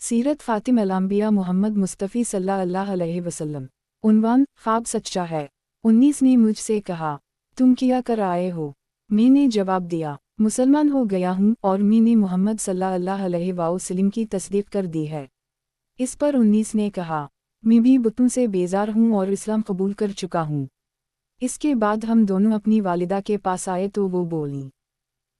सीरत फ़ातिमा अल-अंबिया मोहम्मद मुस्तफ़ी सल्लल्लाहु अलैहि वसल्लम। उन्वान, ख्वाब सच्चा है। 19 ने मुझसे कहा, तुम क्या कर आए हो? मैंने जवाब दिया, मुसलमान हो गया हूँ और मैंने मोहम्मद सल्लल्लाहु अलैहि वसल्लम की तस्दीक कर दी है। इस पर 19 ने कहा, मैं भी बुतों से बेजार हूँ और इस्लाम कबूल कर चुका हूँ। इसके बाद हम दोनों अपनी वालिदा के पास आए तो वो बोली,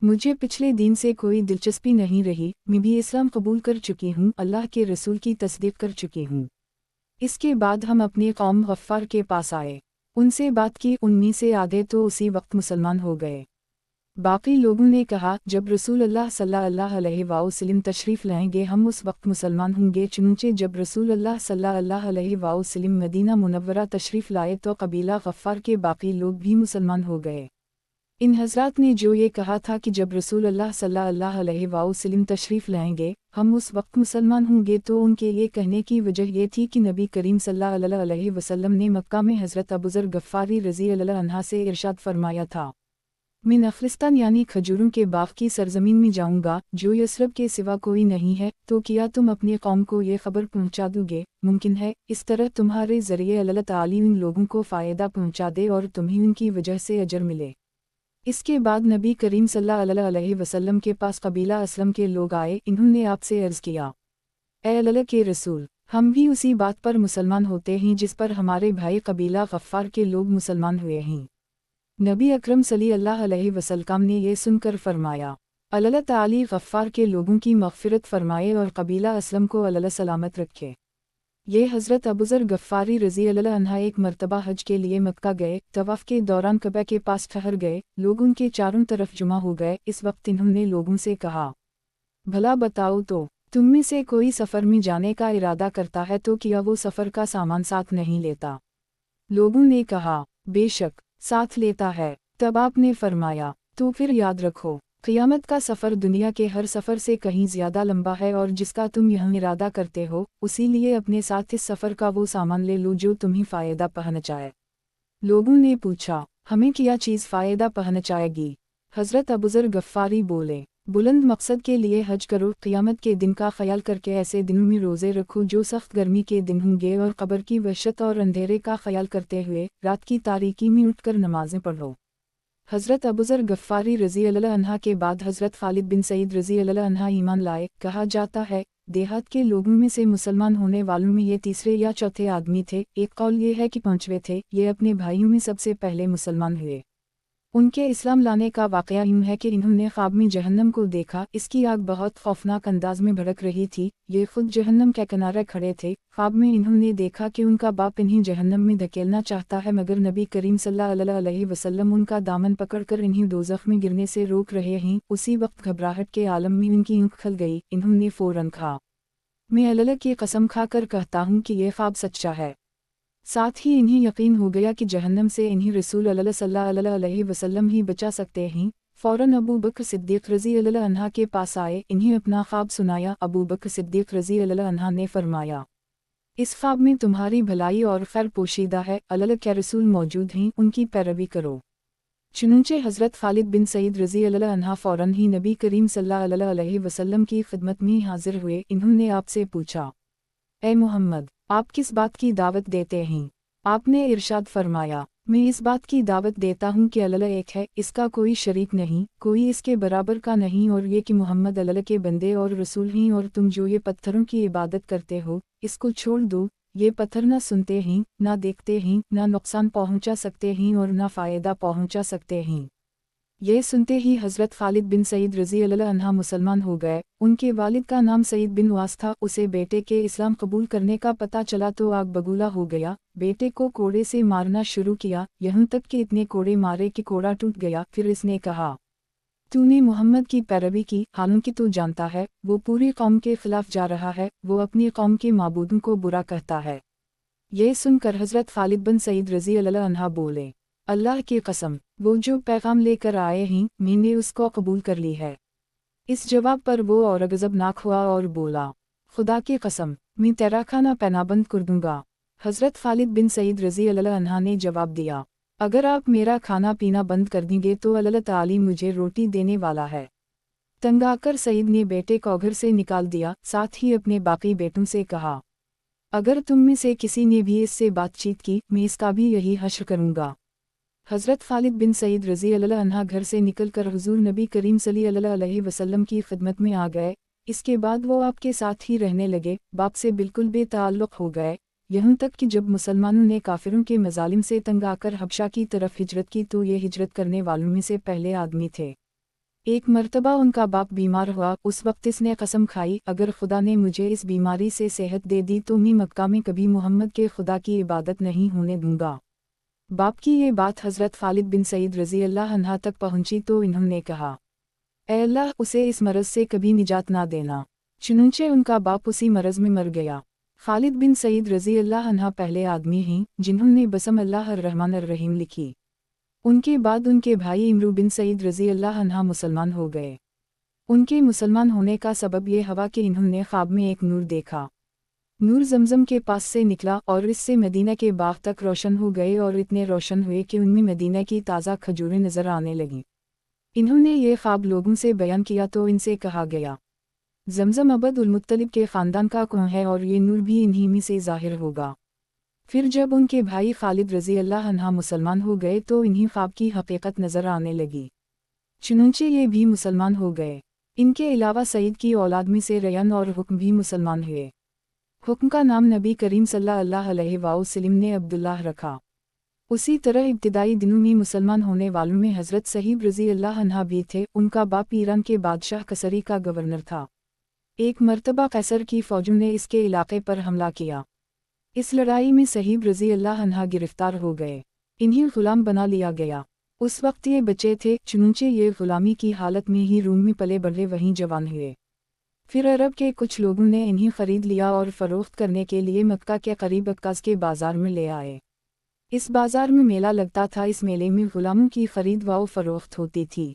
मुझे पिछले दिन से कोई दिलचस्पी नहीं रही, मैं भी इस्लाम कबूल कर चुकी हूँ, अल्लाह के रसूल की तस्दीक कर चुकी हूँ। इसके बाद हम अपनी कौम गफ्फार के पास आए, उनसे बात की, उनमें से आधे तो उसी वक्त मुसलमान हो गए। बाकी लोगों ने कहा, जब रसूल अल्लाह सल्लल्लाहु अलैहि वसल्लम तशरीफ़ लाएंगे हम उस वक्त मुसलमान होंगे। चुनचे जब रसूल अल्लाह सल्लल्लाहु अलैहि वसल्लम मदीना मुनव्वरा तशरीफ़ लाए तो कबीला गफ्फार के बाकी लोग भी मुसलमान हो गए। इन हज़रात ने जो ये कहा था कि जब रसूल अल्लाह सल्लल्लाहु अलैहि वसल्लम तशरीफ़ लाएंगे हम उस वक्त मुसलमान होंगे, तो उनके ये कहने की वजह ये थी कि नबी करीम सल्लल्लाहु अलैहि वसल्लम ने मक्का में हज़रत अबू ज़र गफ़ारी रज़ी अल्लाह अन्हा से इरशाद फरमाया था, मैं नखलिस्तान यानी खजूरों के बाग की सरजमीन में जाऊंगा जो यसरब के सिवा कोई नहीं है, तो क्या तुम अपनी कौम को ये खबर पहुंचा दोगे? मुमकिन है इस तरह तुम्हारे ज़रिए अल्लाह ताली उन लोगों को फ़ायदा पहुंचा दे और तुम्हें उनकी वजह से अजर मिले। इसके बाद नबी करीम सल्लल्लाहु अलैहि वसल्लम के पास कबीला असलम के लोग आए। इन्होंने आपसे अर्ज़ किया, ए अल्लाह के रसूल, हम भी उसी बात पर मुसलमान होते हैं जिस पर हमारे भाई कबीला गफ्फार के लोग मुसलमान हुए हैं। नबी अकरम सल्लल्लाहु अलैहि वसल्लम ने यह सुनकर फरमाया, अल्लाह ताली गफ्फार के लोगों की मग़फ़िरत फरमाए और कबीला असलम को अल्लाह सलामत रखे। ये हज़रत अबू ज़र गफ़ारी रज़ी अल्लाह अन्हा एक मरतबा हज के लिए मक्का गए। तवाफ़ के दौरान कबा के पास ठहर गए, लोग उनके चारों तरफ जुमा हो गए। इस वक्त इन्होंने लोगों से कहा, भला बताओ तो, तुम में से कोई सफ़र में जाने का इरादा करता है तो क्या वो सफ़र का सामान साथ नहीं लेता? लोगों ने कहा, बेशक साथ लेता है। तब आपने फरमाया, तो फिर याद रखो, क़ियामत का सफ़र दुनिया के हर सफ़र से कहीं ज़्यादा लंबा है और जिसका तुम यहाँ इरादा करते हो, उसी लिए अपने साथ इस सफ़र का वो सामान ले लो जो तुम्हें फ़ायदा पहुँचाए। लोगों ने पूछा, हमें क्या चीज़ फ़ायदा पहुँचाएगी? हज़रत अबू ज़र गफ़ारी बोले, बुलंद मकसद के लिए हज करो, क़ियामत के दिन का ख्याल करके ऐसे दिनों में रोज़े रखो जो सख्त गर्मी के दिन होंगे, और कब्र की वहशत और अंधेरे का ख्याल करते हुए रात की तारीकी में उठकर नमाज़ें पढ़ो। हज़रत अबू ज़र गफ़ारी रज़ी अल्लाह अन्हा के बाद हज़रत ख़ालिद बिन सईद रज़ी अल्लाह अन्हा ईमान लाए। कहा जाता है, देहात के लोगों में से मुसलमान होने वालों में ये तीसरे या चौथे आदमी थे। एक कौल ये है कि पांचवें थे। ये अपने भाइयों में सबसे पहले मुसलमान हुए। उनके इस्लाम लाने का वाक़या यूँ है कि इन्होंने ख्वाब में जहन्नम को देखा। इसकी आग बहुत खौफनाक अंदाज में भड़क रही थी। ये खुद जहन्नम के किनारे खड़े थे। ख्वाब में इन्होंने देखा कि उनका बाप इन्हें जहन्नम में धकेलना चाहता है, मगर नबी करीम सल्लल्लाहु अलैहि वसल्लम उनका दामन पकड़कर इन्हें दोज़ख में गिरने से रोक रहे हैं। उसी वक्त घबराहट के आलम में उनकी आँख खुल गई। इन्होंने फ़ौरन कहा, मैं अल्लाह की कसम खाकर कहता हूँ कि यह ख्वाब सच्चा है। साथ ही इन्हें यकीन हो गया कि जहन्नम से इन्हीं रसूल अल्लाह सल्लल्लाहु अलैहि वसल्लम ही बचा सकते हैं। फ़ौरन अबू बकर सिद्दीक़ रज़ी अल्लाह अन्हा के पास आए, इन्हें अपना ख्वाब सुनाया। अबू बकर सिद्दीक़ रज़ी अल्लाह अन्हा ने फरमाया, इस ख्वाब में तुम्हारी भलाई और खैर पोशीदा है, अल्लाह के रसूल मौजूद हैं, उनकी पैरवी करो। चुनंचे हज़रत ख़ालिद बिन सईद रज़ी अल्लाह अन्हा फ़ौरन ही नबी करीम सल्लल्लाहु अलैहि वसल्लम की खिदमत में हाजिर हुए। इन्होंने आपसे पूछा, ए मोहम्मद, आप किस बात की दावत देते हैं? आपने इरशाद फरमाया, मैं इस बात की दावत देता हूँ कि अल्लाह एक है, इसका कोई शरीक नहीं, कोई इसके बराबर का नहीं, और ये कि मोहम्मद अल्लाह के बंदे और रसूल हैं। और तुम जो ये पत्थरों की इबादत करते हो, इसको छोड़ दो। ये पत्थर ना सुनते हैं, ना देखते हैं, ना नुकसान पहुँचा सकते हैं और ना फ़ायदा पहुँचा सकते हैं। ये सुनते ही हज़रत ख़ालिद बिन सईद रज़ी अल्लाह अन्हा मुसलमान हो गए। उनके वालिद का नाम सईद बिन वास था। उसे बेटे के इस्लाम कबूल करने का पता चला तो आग बगूला हो गया। बेटे को कोड़े से मारना शुरू किया, यहाँ तक कि इतने कोड़े मारे कि कोड़ा टूट गया। फिर इसने कहा, तूने मोहम्मद की पैरवी की, हालांकि तू जानता है वो पूरी कौम के खिलाफ जा रहा है, वो अपनी कौम के माबूदों को बुरा कहता है। ये सुनकर हज़रत ख़ालिद बिन सईद रज़ी अल्लाह अन्हा बोले, अल्लाह की कसम, वो जो पैगाम लेकर आए हैं मैंने उसको कबूल कर ली है। इस जवाब पर वो और गज़बनाक हुआ और बोला, खुदा की कसम, मैं तेरा खाना पीना बंद कर दूंगा। हज़रत ख़ालिद बिन सईद रज़ी अल्लाह अन्हा ने जवाब दिया, अगर आप मेरा खाना पीना बंद कर देंगे तो अल्लाह ताली मुझे रोटी देने वाला है। तंग आकर सईद ने बेटे को घर से निकाल दिया, साथ ही अपने बाकी बेटों से कहा, अगर तुम में से किसी ने भी इससे बातचीत की, मैं इसका भी यही हश्र करूँगा। हज़रत खालिद बिन सईद रज़ी अल्लाह अन्हा घर से निकलकर हुज़ूर नबी करीम सल्लल्लाहु अलैहि वसल्लम की खिदमत में आ गए। इसके बाद वो आपके साथ ही रहने लगे, बाप से बिल्कुल बेताल्लुक़ हो गए, यहाँ तक कि जब मुसलमानों ने काफिरों के मजालिम से तंग आकर हबशा की तरफ हिजरत की तो ये हिजरत करने वालों में से पहले आदमी थे। एक मर्तबा उनका बाप बीमार हुआ, उस वक्त इसने कसम खाई, अगर खुदा ने मुझे इस बीमारी से सेहत दे दी तो मैं मक्का में कभी मोहम्मद के खुदा की इबादत नहीं होने दूंगा। बाप की ये बात हज़रत खालिद बिन सईद रज़ी अल्लाह अन्हा तक पहुंची तो इन्होंने कहा, ऐ अल्लाह, उसे इस मरज़ से कभी निजात ना देना। चुनंचे उनका बाप उसी मरज़ में मर गया। खालिद बिन सईद रज़ी अल्लाह अन्हा पहले आदमी हैं जिन्होंने बसम अल्लाह अर्रहमान अर्रहीम लिखी। उनके बाद उनके भाई इमरू बिन सईद रज़ी अल्लाह अन्हा मुसलमान हो गए। उनके मुसलमान होने का सबब ये हवा कि इन्होंने ख्वाब में एक नूर देखा। नूर जमजम के पास से निकला और इससे मदीना के बाग तक रोशन हो गए और इतने रोशन हुए कि उनमें मदीना की ताज़ा खजूरें नज़र आने लगीं। इन्होंने ये ख्वाब लोगों से बयान किया तो इनसे कहा गया, जमजम अब्दुल मुत्तलिब के ख़ानदान का कुआं है और ये नूर भी इन्हीं में से ज़ाहिर होगा। फिर जब उनके भाई खालिद रज़ी अल्लाह अन्हा मुसलमान हो गए तो इन्हीं ख्वाब की हकीकत नज़र आने लगी। चुनंचे ये भी मुसलमान हो गए। इनके अलावा सईद की औलाद में से रयान और हुक्म भी मुसलमान हुए। हुक्म का नाम नबी करीम सल्लल्लाहु अलैहि वसल्लम ने अब्दुल्लाह रखा। उसी तरह इब्तिदाई दिनों में मुसलमान होने वालों में हज़रत सहीब रज़ी अल्लाह अन्हा भी थे। उनका बाप ईरान के बादशाह कसरी का गवर्नर था। एक मर्तबा कैसर की फ़ौजों ने इसके इलाके पर हमला किया। इस लड़ाई में सहीब रज़ी अल्लाह अन्हा गिरफ्तार हो गए। इन्हें ग़ुलाम बना लिया गया। उस वक्त ये बच्चे थे, चुनंचे ये ग़ुलामी की हालत में ही रूम में पले बढ़े वहीं जवान हुए। फिर अरब के कुछ लोगों ने इन्हें ख़रीद लिया और फ़रोख्त करने के लिए मक्का के करीब अक्काज़ के बाज़ार में ले आए। इस बाज़ार में मेला लगता था। इस मेले में ग़ुलामों की ख़रीद व फ़रोख्त होती थी।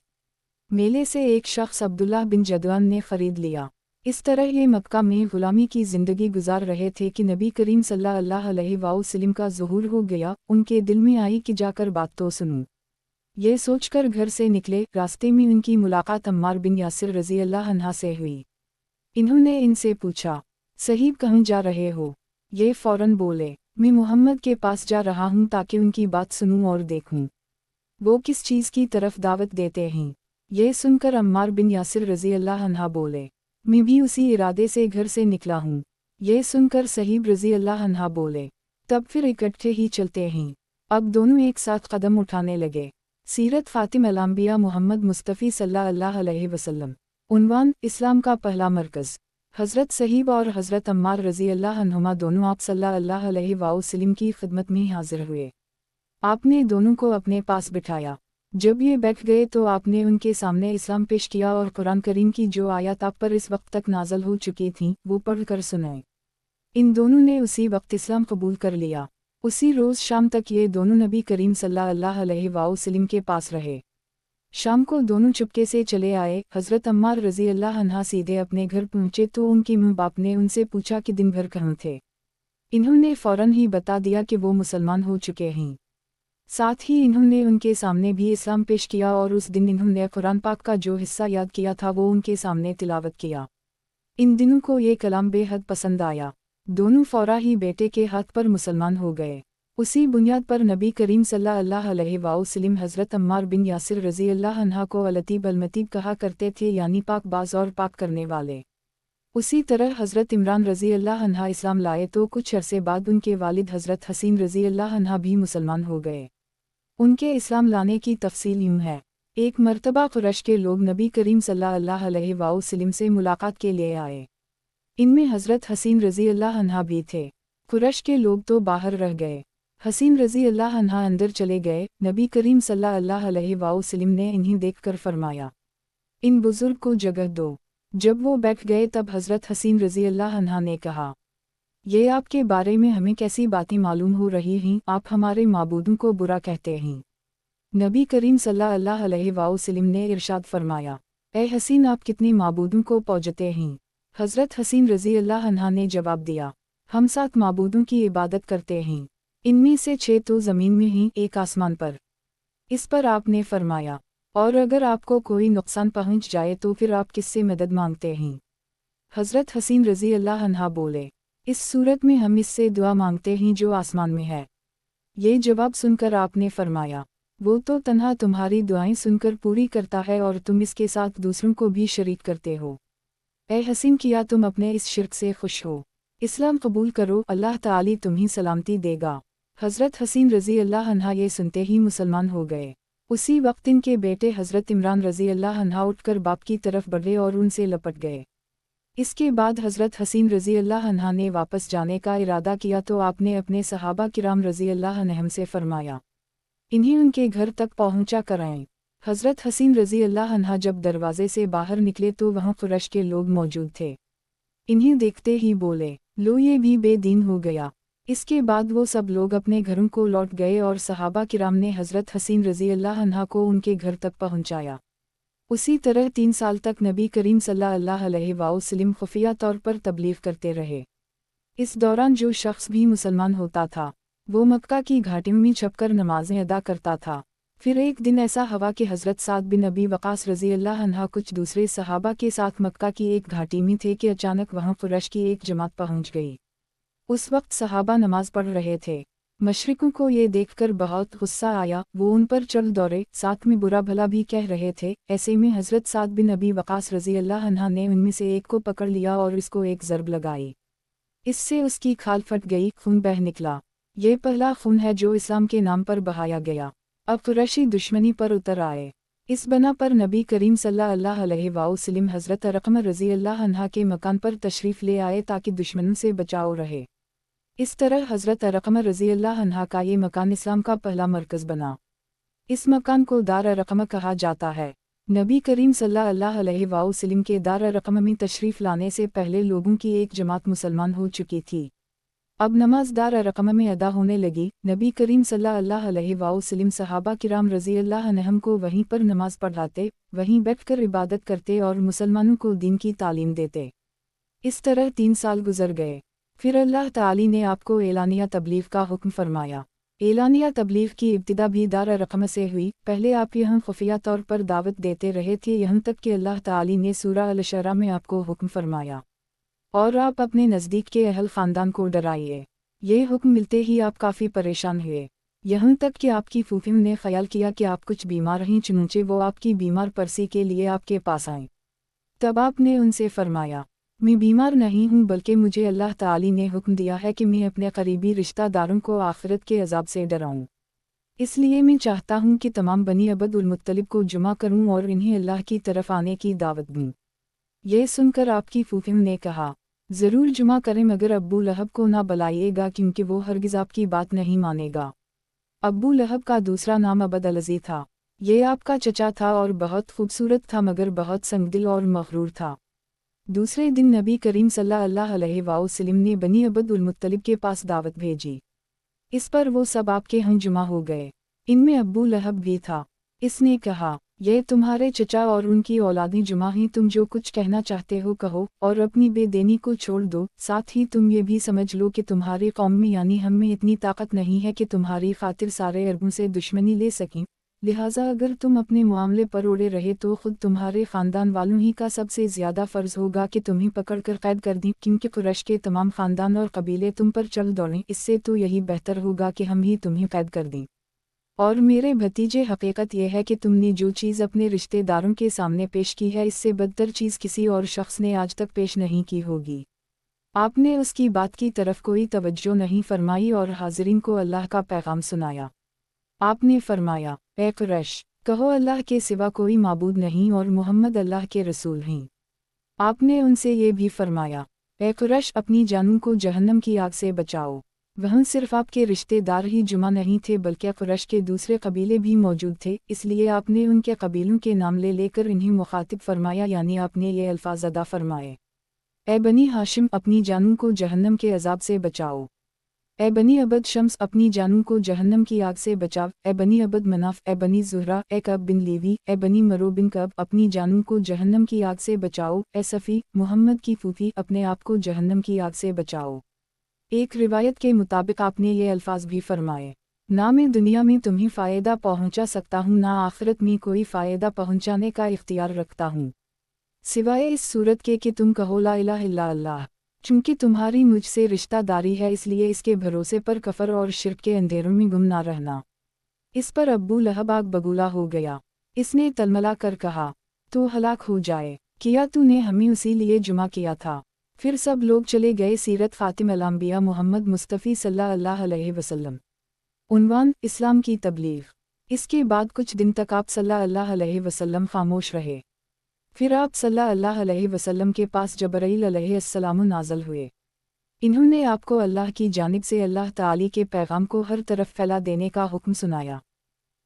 मेले से एक शख्स अब्दुल्लाह बिन जदवान ने ख़रीद लिया। इस तरह ये मक्का में ग़ुलामी की ज़िंदगी गुजार रहे थे कि नबी करीम सल्लल्लाहु अलैहि वसल्लम का ज़ुहूर हो गया। उनके दिल में आई कि जाकर बात तो सुनूं। ये सोचकर घर से निकले। रास्ते में उनकी मुलाकात अम्मार बिन यासिर रज़ी अल्लाह अन्हा से हुई। इन्होंने इनसे पूछा, सहीब कहाँ जा रहे हो? ये फ़ौरन बोले, मैं मोहम्मद के पास जा रहा हूँ ताकि उनकी बात सुनूं और देखूं वो किस चीज़ की तरफ दावत देते हैं। ये सुनकर अम्मार बिन यासिर रज़ी अल्लाह अन्हा बोले, मैं भी उसी इरादे से घर से निकला हूँ। ये सुनकर सहीब रज़ी अल्लाह अन्हा बोले, तब फिर इकट्ठे ही चलते हैं। अब दोनों एक साथ कदम उठाने लगे। सीरत फ़ातिमा अल-अंबिया मोहम्मद मुस्तफ़ी सल्लल्लाहु अलैहि वसल्लम। उन्वान, इस्लाम का पहला मरकज़। हज़रत सहीब और हज़रत अम्मार रज़ी अल्लाह अन्हुमा दोनों आप सल्लल्लाहु अलैहि वसल्लम की खिदमत में हाजिर हुए। आपने दोनों को अपने पास बिठाया। जब ये बैठ गए तो आपने उनके सामने इस्लाम पेश किया और कुरान करीम की जो आयत आप पर इस वक्त तक नाज़िल हो चुकी थीं वो पढ़ कर सुनाए। इन दोनों ने उसी वक्त इस्लाम कबूल कर लिया। उसी रोज़ शाम तक ये दोनों नबी करीम सल्लल्लाहु अलैहि वसल्लम के पास रहे। शाम को दोनों चुपके से चले आए। हज़रत अम्मार रज़ी अल्लाह अन्हा सीधे अपने घर पहुँचे तो उनके माँ बाप ने उनसे पूछा कि दिन भर कहाँ थे। इन्होंने फ़ौरन ही बता दिया कि वो मुसलमान हो चुके हैं। साथ ही इन्होंने उनके सामने भी इस्लाम पेश किया और उस दिन इन्होंने कुरान पाक का जो हिस्सा याद किया था वो उनके सामने तिलावत किया। इन दिनों को ये कलाम बेहद पसंद आया। दोनों फ़ौरा ही बेटे के हाथ पर मुसलमान हो गए। उसी बुनियाद पर नबी करीम सल्लल्लाहु अलैहि वसल्लम हज़रत अम्मार बिन यासिर रज़ी अल्लाह अन्हा को अलतीब अलमतीब कहा करते थे, यानी पाक बाज और पाक करने वाले। उसी तरह हज़रत इमरान रज़ी अल्लाह अन्हा इस्लाम लाए तो कुछ अरसे बाद उनके वालिद हज़रत हसीन रज़ी अल्लाह अन्हा भी मुसलमान हो गए। उनके इस्लाम लाने की तफसील यूँ है। एक मर्तबा कुरैश के लोग नबी करीम सल्लल्लाहु अलैहि वसल्लम से मुलाकात के लिए आए। इनमें हज़रत हसीन रज़ी अल्लाह अन्हा भी थे। कुरैश के लोग तो बाहर रह गए। हसीन रज़ी अल्लाह अन्हा अंदर चले गए। नबी करीम सल्लल्लाहु अलैहि वसल्लम ने इन्हें देखकर फरमाया, इन बुज़ुर्ग को जगह दो। जब वो बैठ गए तब हज़रत हसीन रज़ी अल्लाह अन्हा ने कहा, ये आपके बारे में हमें कैसी बातें मालूम हो रही हैं? आप हमारे माबूदों को बुरा कहते हैं। नबी करीम सल्लल्लाहु अलैहि वसल्लम ने इरशाद फरमाया, ए हसीन, आप कितने माबूदों को पूजते हैं? हज़रत हसीन रज़ी अल्लाह अन्हा ने जवाब दिया, हम 7 माबूदों की इबादत करते हैं। इनमें से 6 तो ज़मीन में हैं, एक आसमान पर। इस पर आपने फरमाया, और अगर आपको कोई नुकसान पहुंच जाए तो फिर आप किससे मदद मांगते हैं? हज़रत हसीन रज़ी अल्लाह अन्हा बोले, इस सूरत में हम इससे दुआ मांगते हैं जो आसमान में है। ये जवाब सुनकर आपने फरमाया, वो तो तन्हा तुम्हारी दुआएं सुनकर पूरी करता है और तुम इसके साथ दूसरों को भी शरीक करते हो। ए हसीन, किया तुम अपने इस शिर्क से खुश हो? इस्लाम कबूल करो, अल्लाह ताली तुम्हें सलामती देगा। हज़रत हसीन रज़ी अल्लाह अन्हा ये सुनते ही मुसलमान हो गए। उसी वक्त इनके बेटे हज़रत इमरान रज़ी अल्लाह अन्हा उठकर बाप की तरफ बढ़े और उनसे लपट गए। इसके बाद हज़रत हसीन रज़ी अल्लाह अन्हा ने वापस जाने का इरादा किया तो आपने अपने सहाबा किराम रज़ी अल्लाह अन्हुम से फरमाया, इन्हें उनके घर तक पहुंचा कराएं। हज़रत हसीन रज़ी अल्लाह अन्हा जब दरवाजे से बाहर निकले तो वहाँ कुरैश के लोग मौजूद थे। इन्हें देखते ही बोले, लो ये भी बेदीन हो गया। इसके बाद वो सब लोग अपने घरों को लौट गए और सहाबा किराम ने हज़रत हसीन रज़ी अल्लाह अन्हा को उनके घर तक पहुंचाया। उसी तरह 3 साल तक नबी करीम सल्लल्लाहु अलैहि वसल्लम खुफिया तौर पर तबलीग करते रहे। इस दौरान जो शख्स भी मुसलमान होता था वो मक्का की घाटियों में छपकर नमाजें अदा करता था। फिर एक दिन ऐसा हवा कि हज़रत साद बिन अबी वक़ास रज़ी अल्लाह अन्हा कुछ दूसरे सहाबा के साथ मक्का की एक घाटी में थे कि अचानक वहाँ कुरैश की एक जमात पहुँच गई। उस वक्त सहाबा नमाज पढ़ रहे थे। मशरिकों को ये देखकर बहुत गुस्सा आया, वो उन पर चल दौड़े, साथ में बुरा भला भी कह रहे थे। ऐसे में हज़रत साद बिन अबी वक़ास रज़ी अल्लाह अन्हा ने उनमें से एक को पकड़ लिया और इसको एक ज़रब लगाई। इससे उसकी खाल फट गई, खून बह निकला। ये पहला खून है जो इस्लाम के नाम पर बहाया गया। अब कुरैशी दुश्मनी पर उतर आए। इस बना पर नबी करीम सल्लल्लाहु अलैहि वसल्लम हज़रत रक़म रज़ी अल्लाह अन्हा के मकान पर तशरीफ़ ले आए ताकि दुश्मनों से बचाव रहे। इस तरह हज़रत रक़म रज़ी अल्लाह अन्हा का ये मकान इस्लाम का पहला मरकज़ बना। इस मकान को दार रक़म कहा जाता है। नबी करीम सल्लल्लाहु अलैहि वसल्लम के दार रक़म में तशरीफ़ लाने से पहले लोगों की एक जमात मुसलमान हो चुकी थी। अब नमाज दार रक़म में अदा होने लगी। नबी करीम सल्लल्लाहु अलैहि वसल्लम सहाबा किराम रज़ी अल्लाह अन्हुम को वहीं पर नमाज पढ़ाते, वहीं बैठकर इबादत करते और मुसलमानों को दीन की तालीम देते। इस तरह 3 साल गुजर गए। फिर अल्लाह ताली ने आपको एलानिया तबलीग का हुक्म फरमाया। एलानिया तबलीग की इब्तिदा भी दार रक़म से हुई। पहले आप यहाँ खुफिया तौर पर दावत देते रहे थे, यहाँ तक कि अल्लाह ताली ने सूरह अल-शुरा में आपको हुक्म फरमाया, और आप अपने नज़दीक के अहल ख़ानदान को डराइए। ये हुक्म मिलते ही आप काफ़ी परेशान हुए, यहाँ तक कि आपकी फूफियों ने ख्याल किया कि आप कुछ बीमार हैं, चुनूंचे वो आपकी बीमार परसी के लिए आपके पास आएँ। तब आपने उनसे फरमाया, मैं बीमार नहीं हूँ, बल्कि मुझे अल्लाह ताली ने हुक्म दिया है कि मैं अपने करीबी रिश्तेदारों को आखिरत के अजाब से डराऊँ। इसलिए मैं चाहता हूँ कि तमाम बनी अब्द उल मुत्तलिब को जुमा करूँ और इन्हें अल्लाह की तरफ आने की दावत दूँ। ये सुनकर आपकी फूफियों ने कहा, ज़रूर जुमा करें, मगर अब्बू लहब को ना बुलाइएगा क्योंकि वो हरगिज़ आपकी बात नहीं मानेगा। अब्बू लहब का दूसरा नाम अबद अल-अज़ी था। ये आपका चचा था और बहुत खूबसूरत था, मगर बहुत संगदिल और मग़रूर था। दूसरे दिन नबी करीम सल्लल्लाहु अलैहि वसल्लम ने बनी अब्द उल मुत्तलिब के पास दावत भेजी। इस पर वो सब आपके यहाँ जुमा हो गए। इनमें अब्बू लहब भी था। इसने कहा, ये तुम्हारे चचा और उनकी औलादें जुमा हैं, तुम जो कुछ कहना चाहते हो कहो और अपनी बेदेनी को छोड़ दो। साथ ही तुम ये भी समझ लो कि तुम्हारी कौम में यानी हम में इतनी ताकत नहीं है कि तुम्हारी खातिर सारे अरबों से दुश्मनी ले सकें। लिहाजा अगर तुम अपने मामले पर उड़े रहे तो खुद तुम्हारे ख़ानदान वालों ही का सबसे ज़्यादा फ़र्ज़ होगा कि तुम्हें पकड़ कर कैद कर दें, क्योंकि कुरैश के तमाम ख़ानदान और कबीले तुम पर चल दौड़ें। इससे तो यही बेहतर होगा कि हम ही तुम्हें कैद कर दें। और मेरे भतीजे, हकीकत यह है कि तुमने जो चीज़ अपने रिश्तेदारों के सामने पेश की है, इससे बदतर चीज़ किसी और शख्स ने आज तक पेश नहीं की होगी। आपने उसकी बात की तरफ कोई तवज्जो नहीं फरमाई और हाज़रीन को अल्लाह का पैगाम सुनाया। आपने फरमाया, ए कुरैश, कहो अल्लाह के सिवा कोई माबूद नहीं और मोहम्मद अल्लाह के रसूल हैं। आपने उनसे ये भी फरमाया, ए कुरैश, अपनी जानों को जहन्नम की आग से बचाओ। वहाँ सिर्फ आपके रिश्तेदार ही जुमा नहीं थे, बल्कि कुरैश के दूसरे कबीले भी मौजूद थे। इसलिए आपने उनके कबीलों के नाम ले लेकर इन्हें मुखातिब फरमाया, यानी आपने ये अल्फाज अदा फरमाए, ए बनी हाशिम, अपनी जानों को जहन्नम के अजाब से बचाओ। ए बनी अबद शम्स, अपनी जानों को जहन्नम की आग से बचाव। ए बनी अबद मनाफ, ए बनी ज़ुहरा, ए कब बिन लेवी, ए बनी मरो बिन कब, अपनी जानों को जहन्नम की आग से बचाओ। ए सफ़ी, मोहम्मद की फूफी, अपने आप को जहन्नम की आग से बचाओ। एक रिवायत के मुताबिक आपने ये अल्फाज भी फरमाए, ना मैं दुनिया में तुम्हें फ़ायदा पहुंचा सकता हूँ ना आखिरत में कोई फ़ायदा पहुंचाने का इख्तियार रखता हूँ, सिवाय इस सूरत के कि तुम कहो ला इलाहा इल्ला अल्लाह। चूँकि तुम्हारी मुझसे रिश्तादारी है इसलिए इसके भरोसे पर कफर और शिर्क के अंधेरों में गुम ना रहना। इस पर अब्बू लहब आग बबूला हो गया। इसने तलमला कर कहा, तो हलाक हो जाए, किया तूने हमें उसी लिए जुमा किया था। फिर सब लोग चले गए। सीरत ख़ातिमुल अंबिया मुहम्मद मुस्तफ़ी सल्लल्लाहु अलैहि वसल्लम। उन्वान, इस्लाम की तबलीग। इसके बाद कुछ दिन तक आप सल्लल्लाहु अलैहि वसल्लम खामोश रहे। फिर आप सल्लल्लाहु अलैहि वसल्लम के पास जबराईल अलैहिस्सलाम नाज़िल हुए। इन्होंने आपको अल्लाह की जानिब से अल्लाह ताली के पैगाम को हर तरफ फैला देने का हुक्म सुनाया।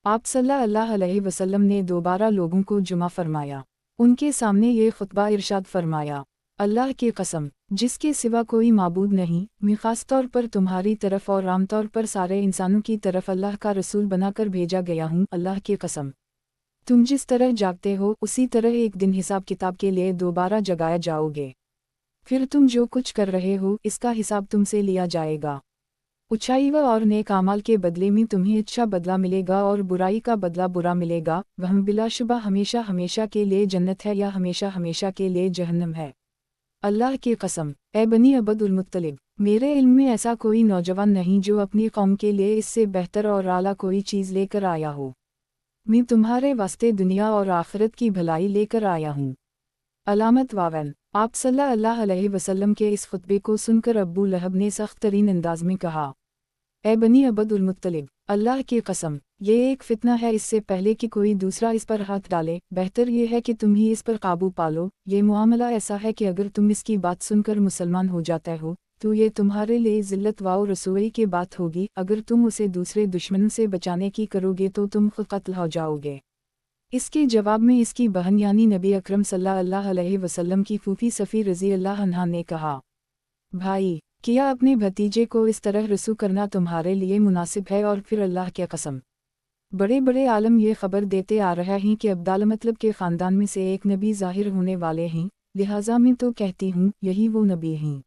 आप सल्लल्लाहु अलैहि वसल्लम ने दोबारा लोगों को जुमा फरमाया। उनके सामने ये खुतबा इरशाद फरमाया, अल्लाह की कसम, जिसके सिवा कोई माबूद नहीं, मैं ख़ास तौर पर तुम्हारी तरफ और आम तौर पर सारे इंसानों की तरफ अल्लाह का रसूल बनाकर भेजा गया हूँ। अल्लाह की कसम, तुम जिस तरह जागते हो उसी तरह एक दिन हिसाब किताब के लिए दोबारा जगाया जाओगे। फिर तुम जो कुछ कर रहे हो इसका हिसाब तुमसे लिया जाएगा। अच्छाई और नेक आमाल के बदले में तुम्हें अच्छा बदला मिलेगा और बुराई का बदला बुरा मिलेगा। वह बिलाशुबा हमेशा हमेशा के लिए जन्नत है या हमेशा हमेशा के लिए जहन्नम है। अल्लाह की कसम, ए बनी अब्दुल मुत्तलिब, मेरे इल्म में ऐसा कोई नौजवान नहीं जो अपनी कौम के लिए इससे बेहतर और आला कोई चीज़ लेकर आया हो। मैं तुम्हारे वास्ते दुनिया और आखिरत की भलाई लेकर आया हूँ। अलामत वावन, आप सल्लल्लाहु अलैहि वसल्लम के इस खुतबे को सुनकर अब्बू लहब ने सख्त तरीन अंदाज में कहा, ए बनी अब्दुल मुत्तलिब, अल्लाह की कसम, ये एक फितना है। इससे पहले कि कोई दूसरा इस पर हाथ डाले, बेहतर ये है कि तुम ही इस पर काबू पालो। ये मामला ऐसा है कि अगर तुम इसकी बात सुनकर मुसलमान हो जाते हो तो ये तुम्हारे लिए ज़िल्लत व रसूई की बात होगी। अगर तुम उसे दूसरे दुश्मनों से बचाने की करोगे तो तुम खुद कत्ल हो जाओगे। इसके जवाब में इसकी बहन यानी नबी अकरम सल्लल्लाहु अलैहि वसल्लम की फूफी सफ़ी रज़ी अल्लाह अन्हा ने कहा, भाई, क्या अपने भतीजे को इस तरह रसू करना तुम्हारे लिए मुनासिब है? और फिर अल्लाह की कसम, बड़े बड़े आलम ये खबर देते आ रहा हैं कि अब्दाल मतलब के ख़ानदान में से एक नबी ज़ाहिर होने वाले हैं, लिहाजा मैं तो कहती हूँ यही वो नबी हैं।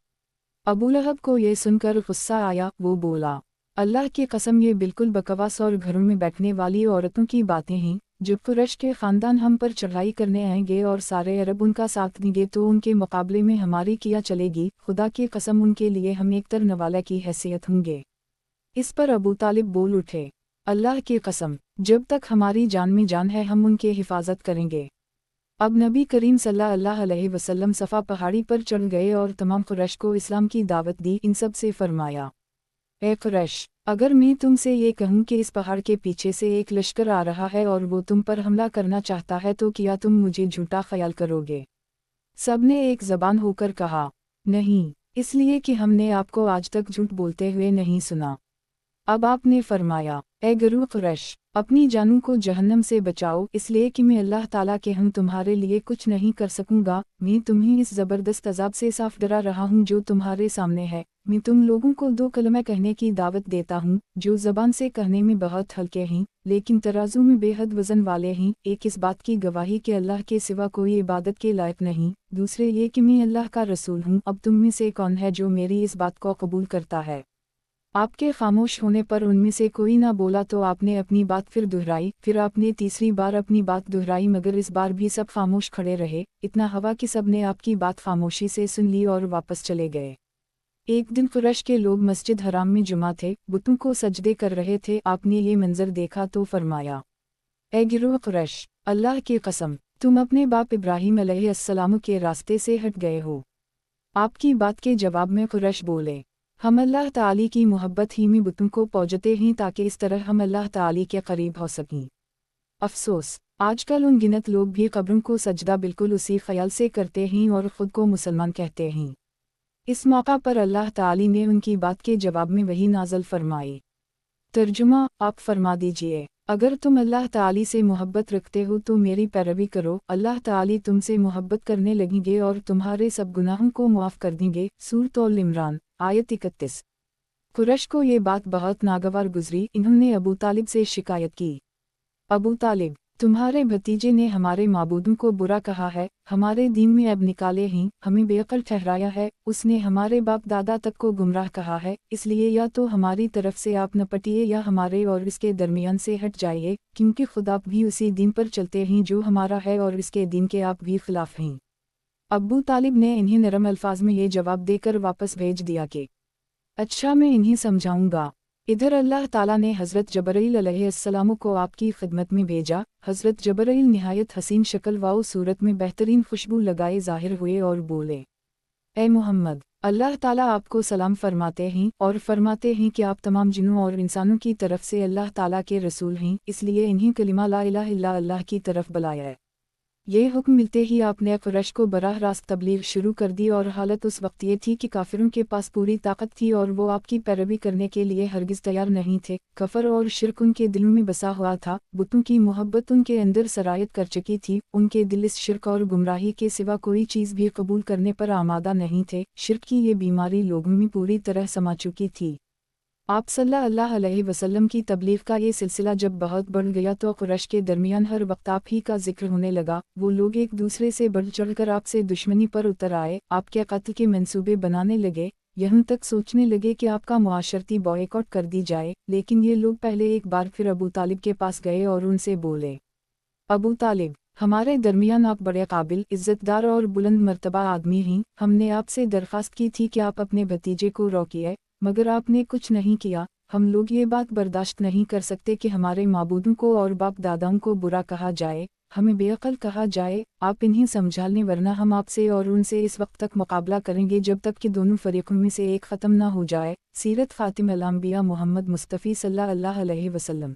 अबू लहब को ये सुनकर गुस्सा आया। वो बोला, अल्लाह की कसम, ये बिल्कुल बकवास और घरों में बैठने वाली औरतों की बातें हैं। जब कुरैश के ख़ानदान हम पर चढ़ाई करने आएंगे और सारे अरब उनका साथ देंगे तो उनके मुकाबले में हमारी क्या चलेगी? खुदा की कसम, उनके लिए हम एक तरनवाला की हैसियत होंगे। इस पर अबू तालिब बोल उठे, अल्लाह की कसम, जब तक हमारी जान में जान है हम उनके हिफाजत करेंगे। अब नबी करीम सल्लल्लाहु अलैहि वसल्लम सफ़ा पहाड़ी पर चढ़ गए और तमाम कुरैश को इस्लाम की दावत दी। इन सब से फरमाया, ए कुरैश, अगर मैं तुमसे ये कहूँ कि इस पहाड़ के पीछे से एक लश्कर आ रहा है और वो तुम पर हमला करना चाहता है तो क्या तुम मुझे झूठा ख्याल करोगे? सब ने एक ज़बान होकर कहा, नहीं, इसलिए कि हमने आपको आज तक झूठ बोलते हुए नहीं सुना। अब आपने फरमाया, ए गरूह कुरैश, अपनी जानों को जहन्नम से बचाओ, इसलिए कि मैं अल्लाह ताला के हम तुम्हारे लिए कुछ नहीं कर सकूंगा। मैं तुम्हें इस ज़बरदस्त अज़ाब से साफ डरा रहा हूँ जो तुम्हारे सामने है। मैं तुम लोगों को दो कलमे कहने की दावत देता हूँ जो ज़बान से कहने में बहुत हल्के हैं लेकिन तराजू में बेहद वज़न वाले हैं। एक, इस बात की गवाही कि अल्लाह के सिवा कोई इबादत के लायक नहीं। दूसरे, ये कि मैं अल्लाह का रसूल हूँ। अब तुम में से कौन है जो मेरी इस बात को कबूल करता है? आपके खामोश होने पर उनमें से कोई ना बोला तो आपने अपनी बात फिर दोहराई। फिर आपने तीसरी बार अपनी बात दोहराई मगर इस बार भी सब खामोश खड़े रहे। इतना हवा कि सब ने आपकी बात खामोशी से सुन ली और वापस चले गए। एक दिन कुरैश के लोग मस्जिद हराम में जुमा थे, बुतों को सजदे कर रहे थे। आपने ये मंजर देखा तो फरमाया, ए गिरोह कुरैश, अल्लाह की कसम, तुम अपने बाप इब्राहीम अलैहिस्सलाम के रास्ते से हट गए हो। आपकी बात के जवाब में कुरैश बोले, हम अल्लाह ताली की मोहब्बत ही में बुतों को पूजते हैं ताकि इस तरह हम अल्लाह ताली के करीब हो सकें। अफसोस, आजकल उन गिनत लोग भी कब्रों को सजदा बिल्कुल उसी ख्याल से करते हैं और ख़ुद को मुसलमान कहते हैं। इस मौका पर अल्लाह ताली ने उनकी बात के जवाब में वही नाज़िल फरमाई। तर्जुमा, आप फरमा दीजिए, अगर तुम अल्लाह ताली से मोहब्बत रखते हो तो मेरी पैरवी करो। अल्लाह ताली तुमसे मोहब्बत करने लगेंगे और तुम्हारे सब गुनाहों को मुआफ़ कर देंगे। सूरत अल इमरान, आयत 31। कुरैश को ये बात बहुत नागवार गुजरी। इन्होंने अबू तालिब से शिकायत की, अबू तालिब, तुम्हारे भतीजे ने हमारे माबूदों को बुरा कहा है, हमारे दीन में अब निकाले ही, हमें बेअक्ल ठहराया है, उसने हमारे बाप दादा तक को गुमराह कहा है, इसलिए या तो हमारी तरफ से आप न पटिए या हमारे और इसके दरमियान से हट जाइए, क्योंकि खुद आप भी उसी दीन पर चलते हैं जो हमारा है और इसके दीन के आप भी खिलाफ हैं। अब्बू तालिब ने इन्हें नरम अल्फाज में ये जवाब देकर वापस भेज दिया कि अच्छा मैं इन्हें समझाऊंगा। इधर अल्लाह ताला ने हज़रत जबरील अलैहिस्सलाम को आपकी खिदमत में भेजा। हज़रत जबरील निहायत हसीन शक्ल व सूरत में बेहतरीन खुशबू लगाए ज़ाहिर हुए और बोले, ए मोहम्मद, अल्लाह ताला आपको सलाम फरमाते हैं और फरमाते हैं कि आप तमाम जिन्नों और इंसानों की तरफ से अल्लाह ताला के रसूल हैं, इसलिए इन्हें कलिमा ला इलाहा इल्ला अल्लाह की तरफ बुलाया है। ये हुक्म मिलते ही आपने कुरैश को बराह रास्त तबलीग शुरू कर दी और हालत उस वक्त ये थी कि काफिरों के पास पूरी ताकत थी और वो आपकी पैरवी करने के लिए हरगिज़ तैयार नहीं थे। कफर और शिरक उनके दिलों में बसा हुआ था, बुतों की मोहब्बत उनके अंदर सरायत कर चुकी थी, उनके दिल इस शिरक और गुमराही के सिवा कोई चीज़ भी कबूल करने पर आमादा नहीं थे। शिरक की ये बीमारी लोगों में पूरी तरह समा चुकी थी। आप सल्लल्लाहु अलैहि वसल्लम की तबलीग का ये सिलसिला जब बहुत बढ़ गया तो कुरैश के दरमियान हर वक्त आप ही का जिक्र होने लगा। वो लोग एक दूसरे से बढ़ चढ़कर आपसे दुश्मनी पर उतर आए, आपके कत्ल के मंसूबे बनाने लगे, यहाँ तक सोचने लगे कि आपका मुआशरती बॉयकॉट कर दी जाए। लेकिन ये लोग पहले एक बार फिर अबू तालिब के पास गए और उनसे बोले, अबू तालिब, हमारे दरमियान आप बड़े काबिल, इज़्ज़तदार और बुलंद मर्तबा आदमी हैं। हमने आपसे दरख्वास्त की थी कि आप अपने भतीजे को रोकिए, मगर आपने कुछ नहीं किया। हम लोग ये बात बर्दाश्त नहीं कर सकते कि हमारे माबूदों को और बाप दादाओं को बुरा कहा जाए, हमें बेअक्ल कहा जाए। आप इन्हें समझा लें, वरना हम आपसे और उनसे इस वक्त तक मुकाबला करेंगे जब तक कि दोनों फरीकों में से एक ख़त्म ना हो जाए। सीरत ख़ातिमुल अंबिया मोहम्मद मुस्तफ़ी सल्लल्लाहु अलैहि वसल्लम।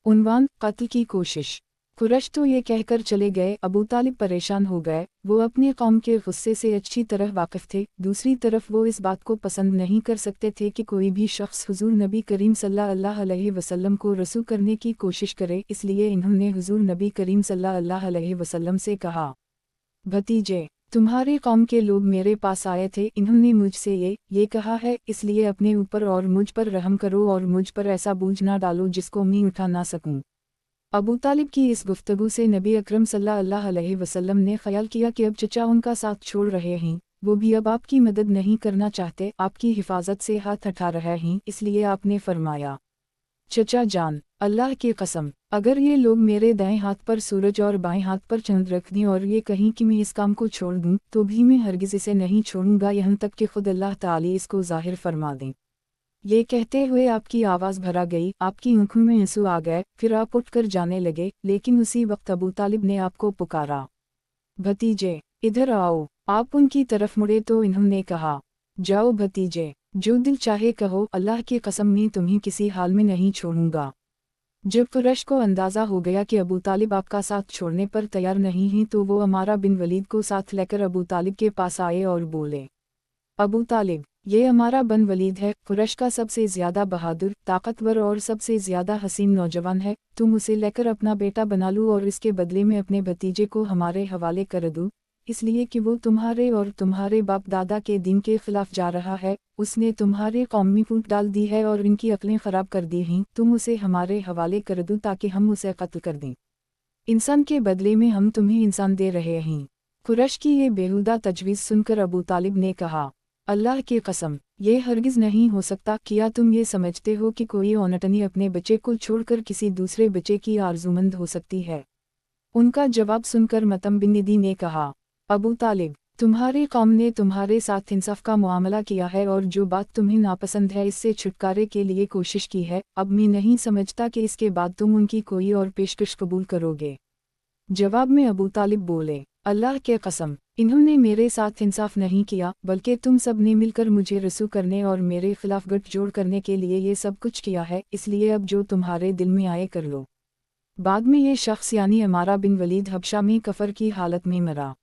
उन्वान, कत्ल की कोशिश। कुरैश तो ये कहकर चले गए। अबू तालिब परेशान हो गए। वो अपनी कौम के गुस्से से अच्छी तरह वाकिफ थे। दूसरी तरफ वो इस बात को पसंद नहीं कर सकते थे कि कोई भी शख्स हुजूर नबी करीम सल्लल्लाहु अलैहि वसल्लम को रसूल करने की कोशिश करे। इसलिए इन्होंने हुजूर नबी करीम सल्लल्लाहु अलैहि वसल्लम से कहा, भतीजे, तुम्हारी कौम के लोग मेरे पास आए थे, इन्होंने मुझसे ये कहा है, इसलिए अपने ऊपर और मुझ पर रहम करो और मुझ पर ऐसा बोझ ना डालो जिसको मैं उठा ना सकूं। अबू तालिब की इस गुफ्तगू से नबी अकरम सल्लल्लाहु अलैहि वसल्लम ने ख्याल किया कि अब चचा उनका साथ छोड़ रहे हैं, वो भी अब आपकी मदद नहीं करना चाहते, आपकी हिफाजत से हाथ हटा रहे हैं। इसलिए आपने फरमाया, चचा जान, अल्लाह की कसम, अगर ये लोग मेरे दाएं हाथ पर सूरज और बाएं हाथ पर चंद्र रख दें और ये कहीं कि मैं इस काम को छोड़ दूं, तो भी मैं हरगिज़ इसे नहीं छोड़ूंगा, यहाँ तक कि खुद अल्लाह ताला इसको ज़ाहिर फरमा दें। ये कहते हुए आपकी आवाज़ भरा गई, आपकी आंखों में आंसू आ गए, फिर आप उठकर जाने लगे। लेकिन उसी वक्त अबू तालिब ने आपको पुकारा, भतीजे, इधर आओ। आप उनकी तरफ मुड़े तो इन्होंने कहा, जाओ भतीजे, जो दिल चाहे कहो, अल्लाह की कसम मैं तुम्हें किसी हाल में नहीं छोड़ूंगा। जब कुरैश को अंदाज़ा हो गया कि अबू तालिब आपका साथ छोड़ने पर तैयार नहीं हैं, तो वो अमारा बिन वलीद को साथ लेकर अबू तालिब के पास आए और बोले, अबू तालिब, ये अमारा बन वलीद है, कुरैश का सबसे ज़्यादा बहादुर, ताकतवर और सबसे ज़्यादा हसीन नौजवान है। तुम उसे लेकर अपना बेटा बना लो और इसके बदले में अपने भतीजे को हमारे हवाले कर दो, इसलिए कि वो तुम्हारे और तुम्हारे बाप दादा के दीन के खिलाफ जा रहा है। उसने तुम्हारे कौम में फूट डाल दी है और इनकी अक्लें ख़राब कर दी हैं। तुम उसे हमारे हवाले कर दो ताकि हम उसे कत्ल कर दें। इंसान के बदले में हम तुम्हें इंसान दे रहे हैं। कुरैश की ये बेहुदा तजवीज़ सुनकर अबू तालिब ने कहा, अल्लाह की कसम, ये हरगिज़ नहीं हो सकता। क्या तुम ये समझते हो कि कोई औनटनी अपने बच्चे को छोड़कर किसी दूसरे बच्चे की आरज़ूमंद हो सकती है? उनका जवाब सुनकर मतम बिन नदी ने कहा, अबू तालिब, तुम्हारी कौम ने तुम्हारे साथ इंसाफ का मुआमला किया है और जो बात तुम्हें नापसंद है इससे छुटकारे के लिए कोशिश की है। अब मैं नहीं समझता कि इसके बाद तुम उनकी कोई और पेशकश कबूल करोगे। जवाब में अबू तालिब बोले, अल्लाह के कसम, इन्होंने मेरे साथ इंसाफ नहीं किया, बल्कि तुम सब ने मिलकर मुझे रसू करने और मेरे खिलाफ गठजोड़ करने के लिए ये सब कुछ किया है। इसलिए अब जो तुम्हारे दिल में आए कर लो। बाद में ये शख्स यानी अमारा बिन वलीद हबशा में कफर की हालत में मरा।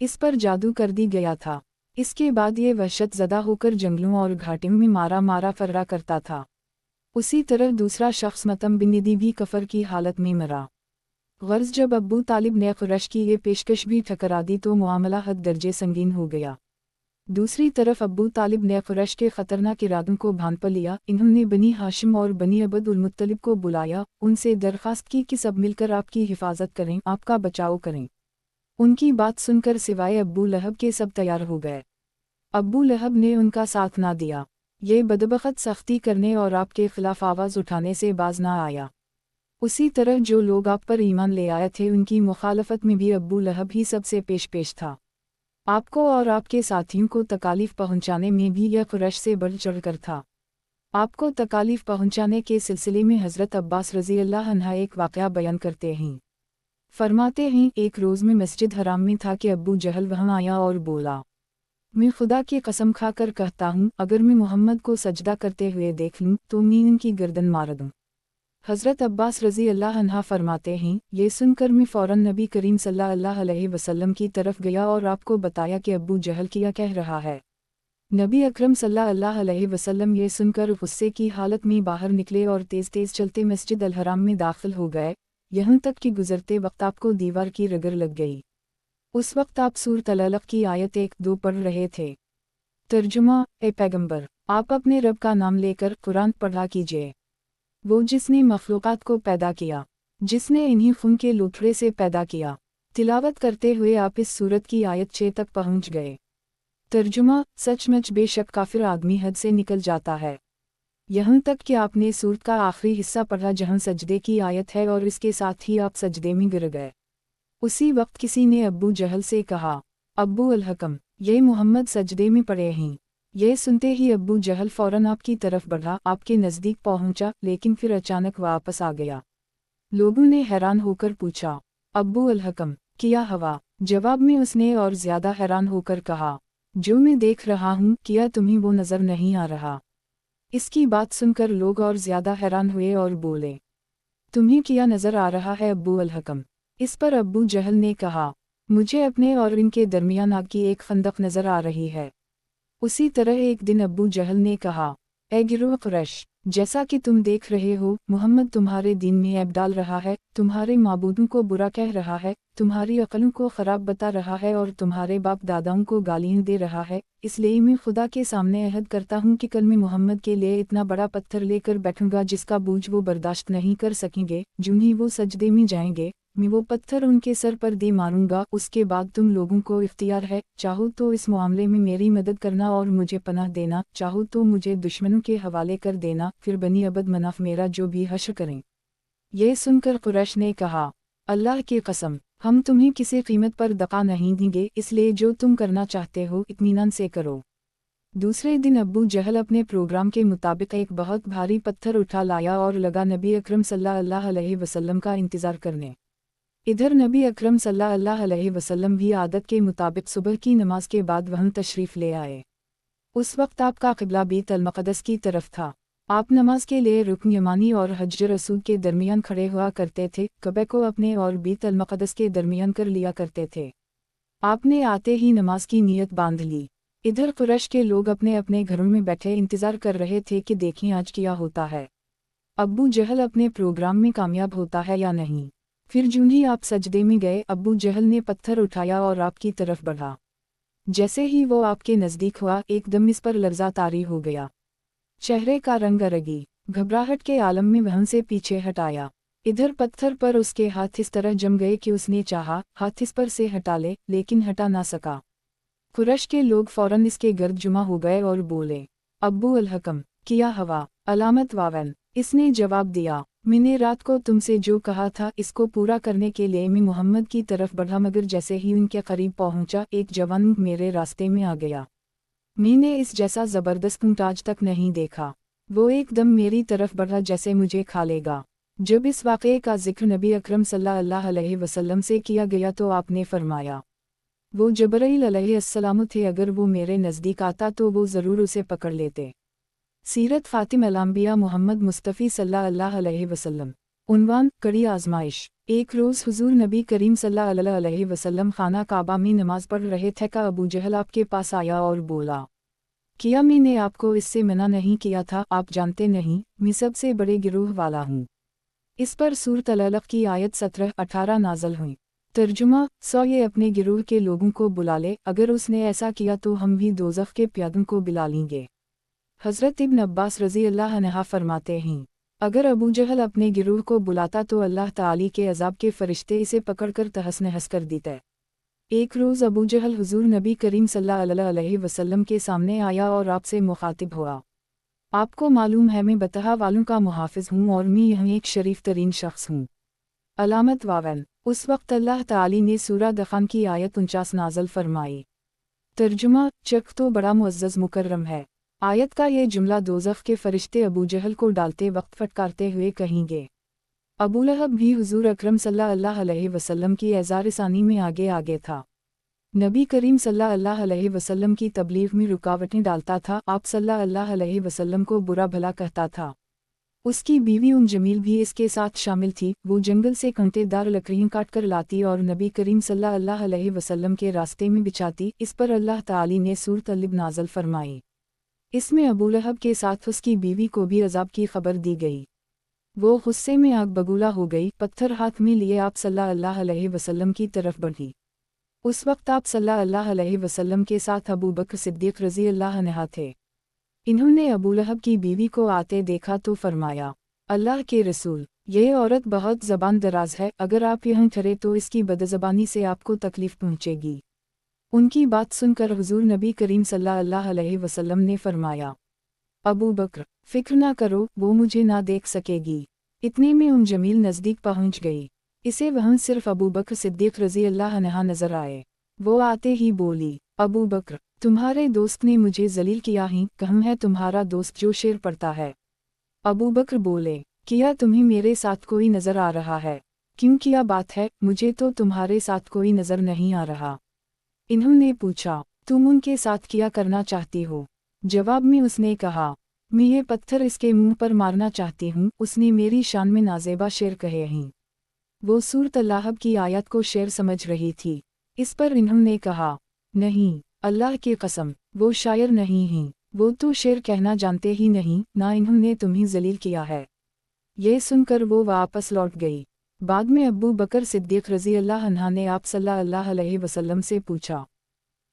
इस पर जादू कर दी गया था। इसके बाद ये वहशत ज़दा होकर जंगलों और घाटियों में मारा फर्रा करता था। उसी तरह दूसरा शख्स मतम बिन नदी भी कफर की हालत में मरा। गर्ज़ जब अबू तालिब ने कुरैश की ये पेशकश भी ठकरा दी तो मुआमला हद दर्जे संगीन हो गया। दूसरी तरफ अब्बू तालिब ने कुरैश के खतरनाक इरादों को भांप पर लिया। इन्होंने बनी हाशिम और बनी अब्द उल मुत्तलिब को बुलाया, उनसे दरख्वास्त की कि सब मिलकर आपकी हिफाजत करें, आपका बचाव करें। उनकी बात सुनकर सिवाय अब्बू लहब के सब तैयार हो गए। अब्बू लहब ने उनका साथ ना दिया। ये बदबख्त सख्ती करने और आपके खिलाफ आवाज़ उठाने से बाज ना आया। उसी तरह जो लोग आप पर ईमान ले आए थे उनकी मुखालफत में भी अब्बू लहब ही सबसे पेश था। आपको और आपके साथियों को तकालीफ पहुंचाने में भी यह कुरैश से बढ़ चढ़ कर था। आपको तकालीफ पहुंचाने के सिलसिले में हज़रत अब्बास रज़ी अल्लाह अन्हा एक वाक़या बयान करते हैं। फरमाते हैं, एक रोज़ में मस्जिद हराम में था कि अब्बू जहल वहाँ आया और बोला, मैं खुदा की कसम खाकर कहता हूँ, अगर मैं मोहम्मद को सजदा करते हुए देख लूँ तो मैं इनकी गर्दन मार दूँ। हज़रत अब्बास रज़ी अल्लाह अन्हा फरमाते हैं, ये सुनकर मैं फ़ौरन नबी करीम सल्लल्लाहु अलैहि वसल्लम की तरफ गया और आपको बताया कि अब्बू जहल क्या कह रहा है। नबी अकरम सल्लल्लाहु अलैहि वसल्लम ये सुनकर गुस्से की हालत में बाहर निकले और तेज़ तेज़ चलते मस्जिद अल हराम में दाखिल हो गए, यहाँ तक कि गुज़रते वक्त आपको दीवार की रगड़ लग गई। उस वक्त आप सूरत अल-अलक़ की आयत 1-2 पढ़ रहे थे। तर्जुमा, ए पैगंबर, आप अपने रब का नाम लेकर कुरान पढ़ा कीजिए। वो जिसने मखलूक़ात को पैदा किया, जिसने इन्हीं खून के लूथड़े से पैदा किया। तिलावत करते हुए आप इस सूरत की आयत 6 तक पहुँच गए। तर्जुमा, सचमुच बेशक काफिर आदमी हद से निकल जाता है। यहाँ तक कि आपने सूरत का आखिरी हिस्सा पढ़ा जहाँ सजदे की आयत है और इसके साथ ही आप सजदे में गिर गए। उसी वक्त किसी ने अब्बू जहल से कहा, अब्बू अल हकम, ये मोहम्मद सजदे में पड़े हैं। ये सुनते ही अब्बू जहल फ़ौरन आपकी तरफ बढ़ा, आपके नज़दीक पहुंचा, लेकिन फिर अचानक वापस आ गया। लोगों ने हैरान होकर पूछा, अब्बू अल हकम, क्या हवा? जवाब में उसने और ज़्यादा हैरान होकर कहा, जो मैं देख रहा हूँ, क्या तुम्हें वो नज़र नहीं आ रहा? इसकी बात सुनकर लोग और ज़्यादा हैरान हुए और बोले, तुम्हें क्या नज़र आ रहा है अब्बू अल हकम? इस पर अब्बू जहल ने कहा, मुझे अपने और इनके दरमियान आग की एक खंदक नज़र आ रही है। उसी तरह एक दिन अब्बू जहल ने कहा, ए गिरोह कुरैश, जैसा कि तुम देख रहे हो, मुहम्मद तुम्हारे दीन में ऐब डाल रहा है, तुम्हारे माबूदों को बुरा कह रहा है, तुम्हारी अक़लों को ख़राब बता रहा है और तुम्हारे बाप दादाओं को गालियाँ दे रहा है। इसलिए मैं खुदा के सामने अहद करता हूँ कि कल मैं मुहम्मद के लिए इतना बड़ा पत्थर लेकर बैठूंगा जिसका बोझ वो बर्दाश्त नहीं कर सकेंगे। जो ही वो सजदे में जाएंगे, मैं वो पत्थर उनके सर पर दे मारूंगा। उसके बाद तुम लोगों को इख्तियार है, चाहो तो इस मामले में मेरी मदद करना और मुझे पनाह देना, चाहो तो मुझे दुश्मनों के हवाले कर देना, फिर बनी अब्द मनाफ मेरा जो भी हश्र करें। ये सुनकर कुरैश ने कहा, अल्लाह की कसम, हम तुम्हें किसी कीमत पर दका नहीं देंगे, इसलिए जो तुम करना चाहते हो इत्मीनान से करो। दूसरे दिन अब्बू जहल अपने प्रोग्राम के मुताबिक एक बहुत भारी पत्थर उठा लाया और लगा नबी अकरम सल्लल्लाहु अलैहि वसल्लम का इंतज़ार करने। इधर नबी अकरम सल्लल्लाहु अलैहि वसल्लम भी आदत के मुताबिक सुबह की नमाज के बाद वहाँ तशरीफ़ ले आए। उस वक्त आपका क़िबला बैत अल मक़दस की तरफ था। आप नमाज के लिए रुकन यमानी और हजर रसूद के दरमियान खड़े हुआ करते थे, कबे को अपने और बैत अल मक़दस के दरमियान कर लिया करते थे। आपने आते ही नमाज की नीयत बांध ली। इधर कुरैश के लोग अपने अपने घरों में बैठे इंतज़ार कर रहे थे कि देखें आज क्या होता है, अब्बू जहल अपने प्रोग्राम में कामयाब होता है या नहीं। फिर जूं ही आप सजदे में गए, अब्बू जहल ने पत्थर उठाया और आपकी तरफ बढ़ा। जैसे ही वो आपके नज़दीक हुआ, एकदम इस पर लर्ज़ा तारी हो गया। चेहरे का रंग अरगी, घबराहट के आलम में वहाँ से पीछे हटाया। इधर पत्थर पर उसके हाथ इस तरह जम गए कि उसने चाहा हाथ इस पर से हटा ले, लेकिन हटा ना सका। कुरैश के लोग फ़ौरन इसके गर्द जुमा हो गए और बोले, अब्बू अल हकम, क्या हवा? अलामत वावन। इसने जवाब दिया, मैंने रात को तुमसे जो कहा था इसको पूरा करने के लिए मैं मोहम्मद की तरफ बढ़ा, मगर जैसे ही उनके करीब पहुंचा एक जवान मेरे रास्ते में आ गया। मैंने इस जैसा ज़बरदस्त ऊँट आज तक नहीं देखा। वो एकदम मेरी तरफ बढ़ा जैसे मुझे खा लेगा। जब इस वाक़े का जिक्र नबी अकरम सल्लल्लाहु अलैहि वसल्लम से किया गया तो आपने फरमाया, वो जबरील अलैहिस्सलाम थे, अगर वो मेरे नज़दीक आता तो वो ज़रूर उसे पकड़ लेते। सीरत फ़ातिमा अल-अंबिया मोहम्मद मुस्तफ़ी सल्लल्लाहु अलैहि वसल्लम। उन्वान, कड़ी आज़माइश। एक रोज़ हुज़ूर नबी करीम सल्लल्लाहु अलैहि वसल्लम खाना काबा में नमाज पढ़ रहे थे का अबू जहल आपके पास आया और बोला, क्या मैंने आपको इससे मना नहीं किया था? आप जानते नहीं मैं सबसे बड़े गिरोह वाला हूँ। इस पर सूरत अल-अलक़ की आयत 17-18 नाज़िल हुई। तर्जुमा, सौ ये अपने गिरोह के लोगों को बुला ले, अगर उसने ऐसा किया तो हम भी दोज़ख के प्यादों को बुला लेंगे। हज़रत इब्न अब्बास रज़ी अल्लाह अन्हा फरमाते हैं, अगर अबू जहल अपने गिरोह को बुलाता तो अल्लाह ताली के अज़ाब के फरिश्ते इसे पकड़कर तहस नहस कर देते। एक रोज़ अबू जहल हुज़ूर नबी करीम सल्लल्लाहु अलैहि वसल्लम के सामने आया और आपसे मुखातिब हुआ। आपको मालूम है मैं बतहा वालों का मुहाफ़िज़ हूँ और मैं यहाँ एक शरीफ तरीन शख्स हूँ। अलामत वावन, उस वक्त अल्लाह ताली ने सूरा दखान की आयत 49 नाज़ल फरमाई। तर्जुमा, चक तो बड़ा मुअज़्ज़ज़ मुकर्रम है। आयत का ये जुमला दोज़ख के फरिश्ते अबू जहल को डालते वक्त फटकारते हुए कहेंगे। अबू लहब भी हुज़ूर अकरम सल्लल्लाहु अलैहि वसल्लम की एज़ार-ए-सानी में आगे आगे था। नबी करीम सल्लल्लाहु अलैहि वसल्लम की तबलीग में रुकावटें डालता था, आप सल्लल्लाहु अलैहि वसल्लम को बुरा भला कहता था। उसकी बीवी जमील भी इसके साथ शामिल थी, वो जंगल से कांटेदार लकड़ियाँ काट कर लाती और नबी करीम सल्लल्लाहु अलैहि वसल्लम के रास्ते में बिछाती। इस पर अल्लाह ताली ने सूरत अल-लिब नाज़िल फरमाई। इसमें अबू लहब के साथ उसकी बीवी को भी अज़ाब की खबर दी गई। वो गुस्से में आग बगूला हो गई, पत्थर हाथ में लिए आप सल्लल्लाहु अलैहि वसल्लम की तरफ बढ़ी। उस वक्त आप सल्लल्लाहु अलैहि वसल्लम के साथ अबू बकर सिद्दीक़ रज़ी अल्लाह अन्हु थे। इन्होंने अबू लहब की बीवी को आते देखा तो फरमाया, अल्लाह के रसूल, ये औरत बहुत ज़बान दराज है, अगर आप यहाँ ठहरे तो इसकी बदज़बानी से आपको तकलीफ़ पहुँचेगी। उनकी बात सुनकर हुज़ूर नबी करीम सल्लल्लाहु अलैहि वसल्लम ने फरमाया, अबू बकर, फ़िक्र ना करो, वो मुझे ना देख सकेगी। इतने में जमील नज़दीक पहुँच गई। इसे वहाँ सिर्फ अबू बकर सिद्दीक़ रज़ी अल्लाह अन्हु नज़र आए। वो आते ही बोली, अबू बकर, तुम्हारे दोस्त ने मुझे जलील किया ही, कहाँ है तुम्हारा दोस्त जो शेर पड़ता है? अबू बकर बोले, क्या तुम्हें मेरे साथ कोई नज़र आ रहा है? क्यों, क्या बात है? मुझे तो तुम्हारे साथ कोई नज़र नहीं आ रहा। इन्होंने पूछा, तुम उनके साथ क्या करना चाहती हो? जवाब में उसने कहा, मैं ये पत्थर इसके मुंह पर मारना चाहती हूँ। उसने मेरी शान में नाज़ेबा शेर कहे हैं। वो सूरत अल-लहब की आयत को शेर समझ रही थी। इस पर इन्होंने कहा, नहीं, अल्लाह की कसम, वो शायर नहीं हैं, वो तो शेर कहना जानते ही नहीं, ना इन्होंने तुम्हें जलील किया है। ये सुनकर वो वापस लौट गई। बाद में अबू बकर सिद्दीक़ रज़ी अल्लाह अन्हु ने आप सल्लल्लाहु अलैहि वसल्लम से पूछा,